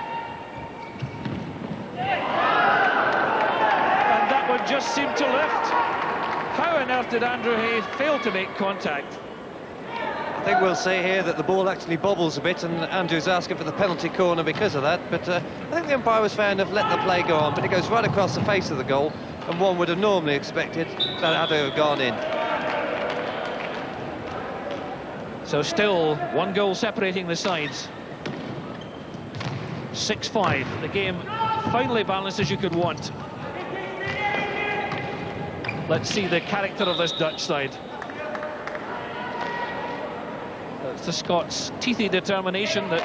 S1: and that one just seemed to lift. How on earth did Andrew Hay fail to make contact?
S2: think we'll see here that the ball actually bobbles a bit, and Andrew's asking for the penalty corner because of that, but I think the umpire was fair enough, let the play go on, but it goes right across the face of the goal, and one would have normally expected that it had to have gone in.
S1: So still 1 goal separating the sides. 6-5, the game finally balanced as you could want. Let's see the character of this Dutch side. It's the Scots' teethy determination that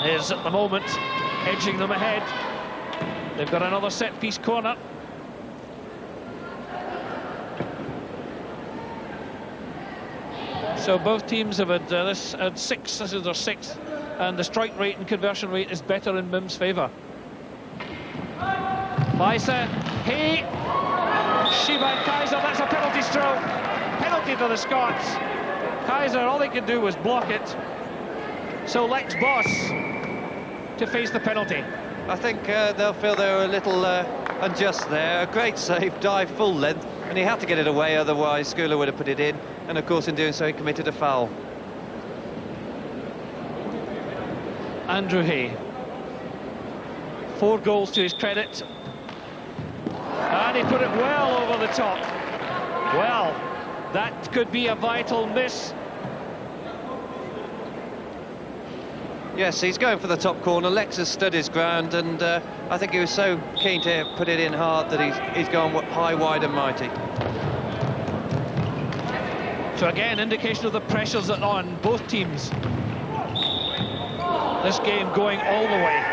S1: is at the moment edging them ahead. They've got another set-piece corner. So both teams have had this is their 6th, and the strike rate and conversion rate is better in Mim's favour. Weisse, he, Shiba and Kaiser, that's a penalty stroke. Penalty to the Scots. Kaiser, all they could do was block it. So Lex Boss to face the penalty.
S2: I think they'll feel they were a little unjust there. A great save, dive full length, and he had to get it away, otherwise Skula would have put it in. And of course, in doing so, he committed a foul.
S1: Andrew Hay. 4 goals to his credit. And he put it well over the top. Well, that could be a vital miss.
S2: Yes, he's going for the top corner. Lex has stood his ground, and I think he was so keen to put it in hard that he's gone high, wide and mighty.
S1: So again, indication of the pressures that are on both teams. This game going all the way.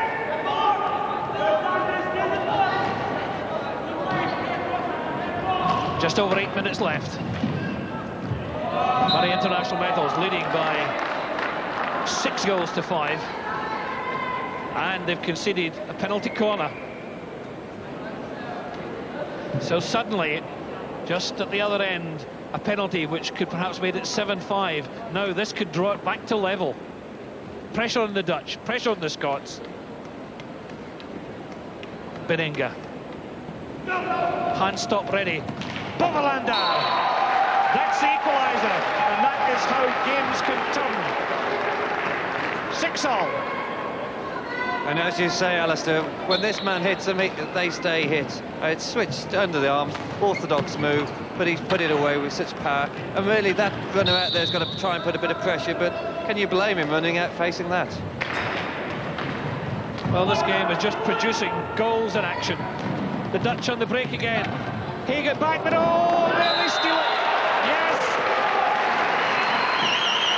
S1: Just over 8 minutes left. Murray International Metals leading by 6 goals to 5. And they've conceded a penalty corner. So suddenly, just at the other end, a penalty which could perhaps made it 7-5. Now this could draw it back to level. Pressure on the Dutch, pressure on the Scots. Beninga. Hand stop ready. Bovelander! That's the equaliser, and that is how games can turn. 6-all.
S2: And as you say, Alistair, when this man hits them, they stay hit. It's switched under the arms, orthodox move, but he's put it away with such power. And really, that runner out there's got to try and put a bit of pressure, but can you blame him running out facing that?
S1: Well, this game is just producing goals in action. The Dutch on the break again. He got back, but oh, nearly steal it. Yes!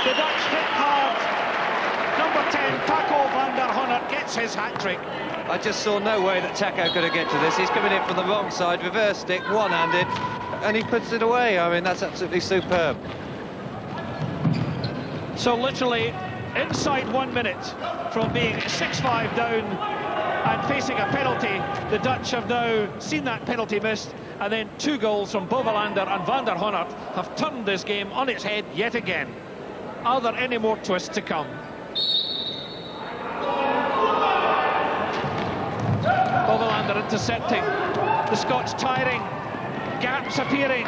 S1: The Dutch hit hard. Number 10, Taco van der Honert gets his hat-trick.
S2: I just saw no way that Taco could have get to this. He's coming in from the wrong side, reverse stick, one-handed, and he puts it away. I mean, that's absolutely superb.
S1: So literally inside 1 minute from being 6-5 down and facing a penalty, the Dutch have now seen that penalty missed, and then 2 goals from Bovelander and van der Honert have turned this game on its head yet again. Are there any more twists to come? Bovelander intercepting, the Scots tiring, gaps appearing.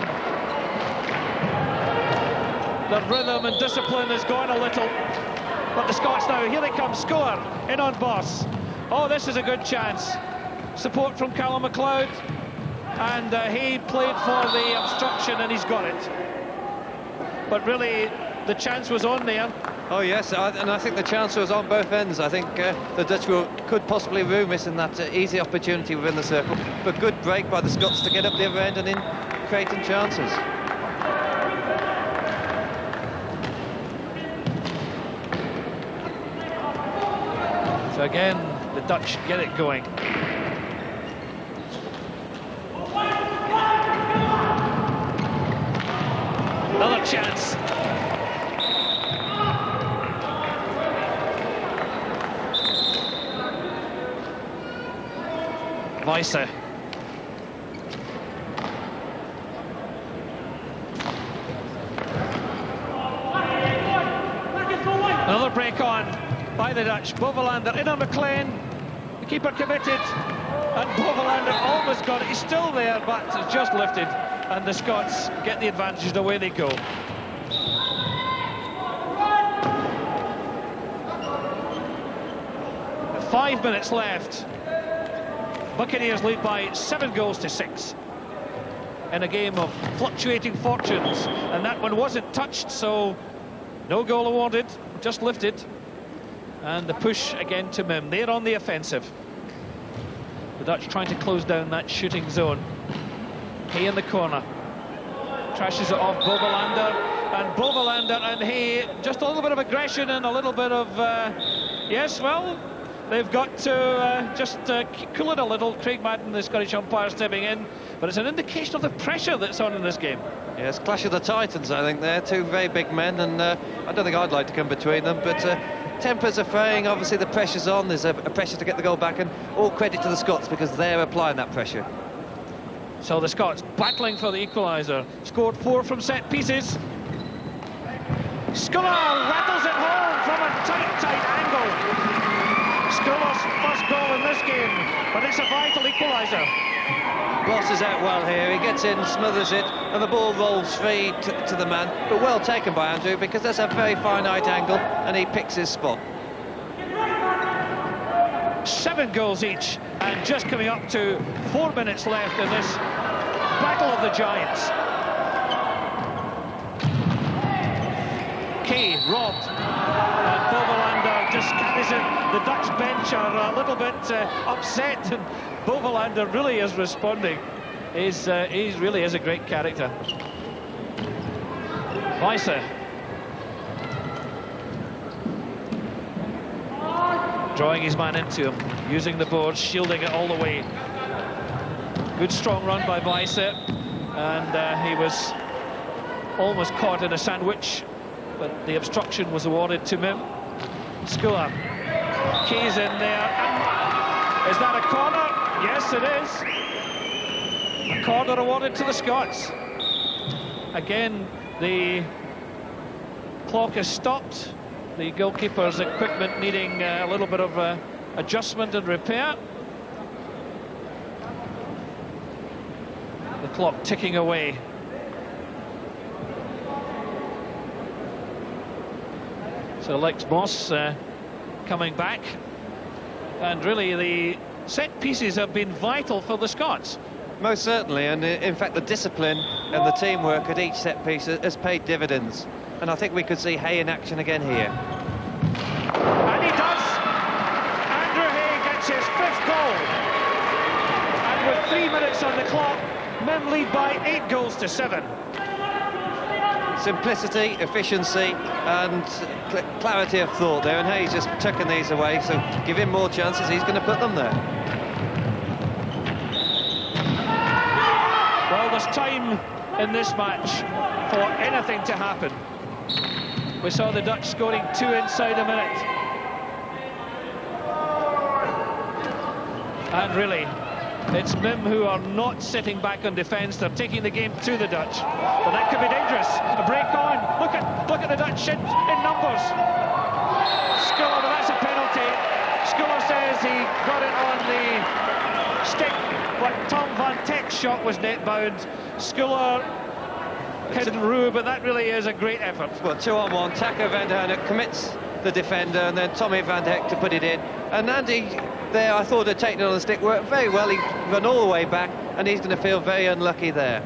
S1: The rhythm and discipline has gone a little, but the Scots now, here they come, score in on Boss. Oh, this is a good chance. Support from Callum MacLeod, and he played for the obstruction and he's got it. But really, the chance was on there.
S2: Oh yes, and I think the chance was on both ends. I think the Dutch could possibly rue missing that easy opportunity within the circle, but good break by the Scots to get up the other end and in creating chances.
S1: So again, the Dutch get it going. Another chance. Weisse. Another break on by the Dutch. Bovelander in on McLean. The keeper committed, and Bovelander almost got it. He's still there, but just lifted, and the Scots get the advantage, and away they go. 5 minutes left. Buccaneers lead by 7 goals to 6 in a game of fluctuating fortunes, and that one wasn't touched, so no goal awarded, just lifted. And the push again to Mim. They're on the offensive. The Dutch trying to close down that shooting zone. Hay in the corner. Trashes it off Bovelander. And Bovelander and Hay, just a little bit of aggression and a little bit of... yes, well, they've got to just cool it a little. Craig Madden, the Scottish umpire, stepping in. But it's an indication of the pressure that's on in this game.
S2: Yes, clash of the titans, I think. They're two very big men, and I don't think I'd like to come between them, but tempers are fraying. Obviously the pressure's on. There's a pressure to get the goal back, and all credit to the Scots because they're applying that pressure.
S1: So the Scots battling for the equaliser. Scored 4 from set pieces. Sculler rattles it home from a tight angle. Sculler's first goal in this game, but it's a vital equaliser.
S2: Bosses out well here. He gets in, smothers it, and the ball rolls free to the man. But well taken by Andrew, because that's a very finite angle, and he picks his spot.
S1: 7 goals each, and just coming up to 4 minutes left in this battle of the giants. Kay robbed, and Bovelander just carries it. The Dutch bench are a little bit upset, and Bovelander really is responding. He really is a great character. Weisse. Drawing his man into him, using the boards, shielding it all the way. Good strong run by Weisse, and he was almost caught in a sandwich, but the obstruction was awarded to Mim. Sculler. Kay's in there. And is that a corner? Yes, it is. A corner awarded to the Scots. Again, the clock is stopped. The goalkeeper's equipment needing a little bit of adjustment and repair. The clock ticking away. So Lex Moss coming back. And really the set pieces have been vital for the Scots.
S2: Most certainly, and in fact the discipline and the teamwork at each set piece has paid dividends. And I think we could see Hay in action again here.
S1: And he does! Andrew Hay gets his 5th goal. And with 3 minutes on the clock, Mim lead by 8 goals to 7.
S2: Simplicity, efficiency and clarity of thought there, and Hay's just tucking these away, so give him more chances, he's going to put them there.
S1: Well, there's time in this match for anything to happen. We saw the Dutch scoring 2 inside a minute. And really, it's Mim who are not sitting back on defence. They're taking the game to the Dutch. But that could be dangerous. A break on. Look at the Dutch in numbers. Sculler, but that's a penalty. Sculler says he got it on the stick, but Tom Van Tek's shot was net bound. Sculler couldn't rue, but that really is a great effort.
S2: Well, 2-on-1. Taco van der Heyden commits the defender, and then Tommy Van Dijk to put it in. And Andy there, I thought, had taken it on the stick, worked very well. He run all the way back, and he's going to feel very unlucky there.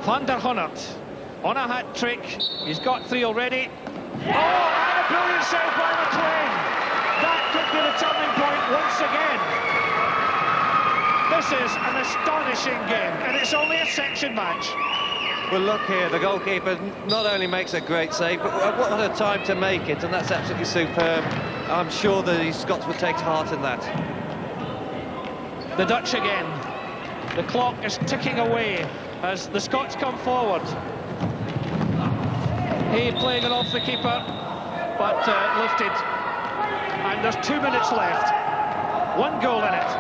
S1: Van der Honert on a hat-trick. He's got 3 already. Oh, and a brilliant save by McLean. That could be the turning point once again. This is an astonishing game, and it's only a section match.
S2: Well, look here, the goalkeeper not only makes a great save, but what a time to make it, and that's absolutely superb. I'm sure the Scots would take heart in that.
S1: The Dutch again. The clock is ticking away as the Scots come forward. Hay playing it off the keeper, but lifted. And there's 2 minutes left. 1 goal in it.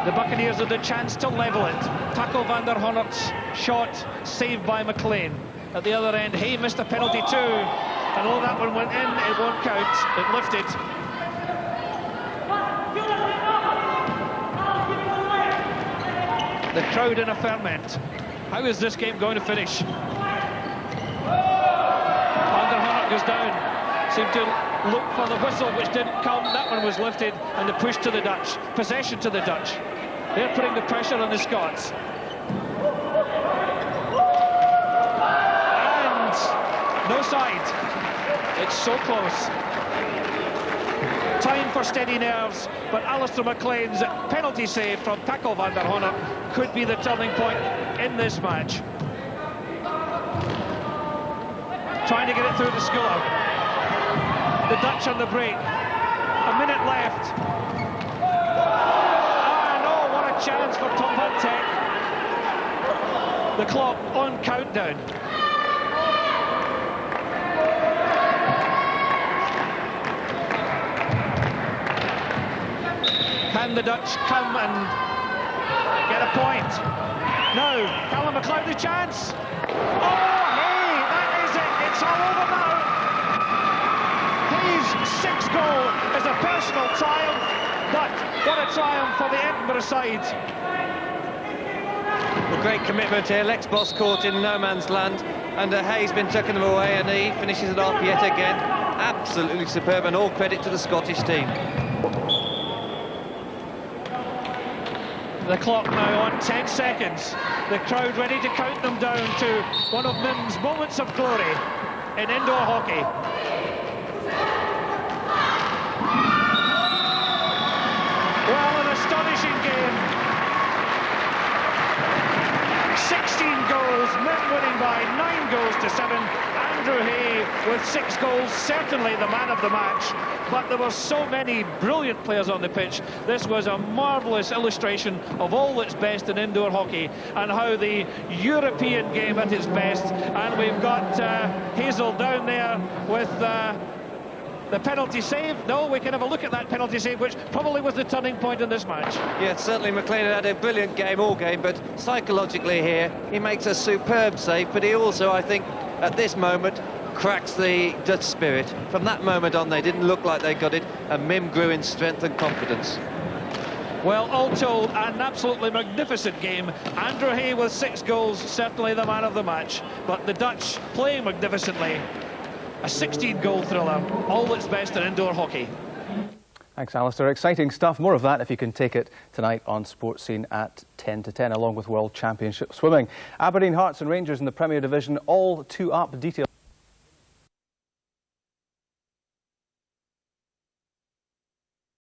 S1: The Buccaneers had the chance to level it. Taco van der Honert's shot saved by McLean. At the other end, Hay missed a penalty too. And although that one went in, it won't count. It lifted. The crowd in a ferment. How is this game going to finish? Van der Honert goes down. Seemed to look for the whistle, which didn't come. That one was lifted, and the push to the Dutch. Possession to the Dutch. They're putting the pressure on the Scots. And no side. It's so close. Time for steady nerves, but Alistair McLean's penalty save from Tackle van der Honert could be the turning point in this match. Trying to get it through to Schuller. The Dutch on the break. A minute left. Ah, no, what a chance for Tom Tech. The clock on countdown. Can the Dutch come and get a point? No, Callum McLeod the chance. Oh, hey, that is it. It's all over now. His sixth goal is a personal triumph, but what a triumph for the Edinburgh side.
S2: Well, great commitment here. Lex Boss caught in no man's land, and Hayes been tucking them away, and he finishes it off yet again. Absolutely superb, and all credit to the Scottish team.
S1: The clock now on 10 seconds. The crowd ready to count them down to one of Mim's moments of glory in indoor hockey. Well, an astonishing game. 16 goals, Mim winning by 9 goals to 7. Andrew Hay with 6 goals, certainly the man of the match. But there were so many brilliant players on the pitch. This was a marvellous illustration of all that's best in indoor hockey and how the European game at its best. And we've got Hazel down there with the penalty save. No, we can have a look at that penalty save, which probably was the turning point in this match.
S2: Yeah, certainly McLean had a brilliant game all game, but psychologically here, he makes a superb save, but he also, I think, at this moment, cracks the Dutch spirit. From that moment on, they didn't look like they got it, and Mim grew in strength and confidence.
S1: Well, all told, an absolutely magnificent game. Andrew Hay with 6 goals, certainly the man of the match. But the Dutch playing magnificently. A 16-goal thriller, all that's best in indoor hockey.
S6: Thanks, Alistair. Exciting stuff. More of that if you can take it tonight on Sports Scene at 10 to 10, along with World Championship Swimming. Aberdeen, Hearts and Rangers in the Premier Division, all 2 up. Details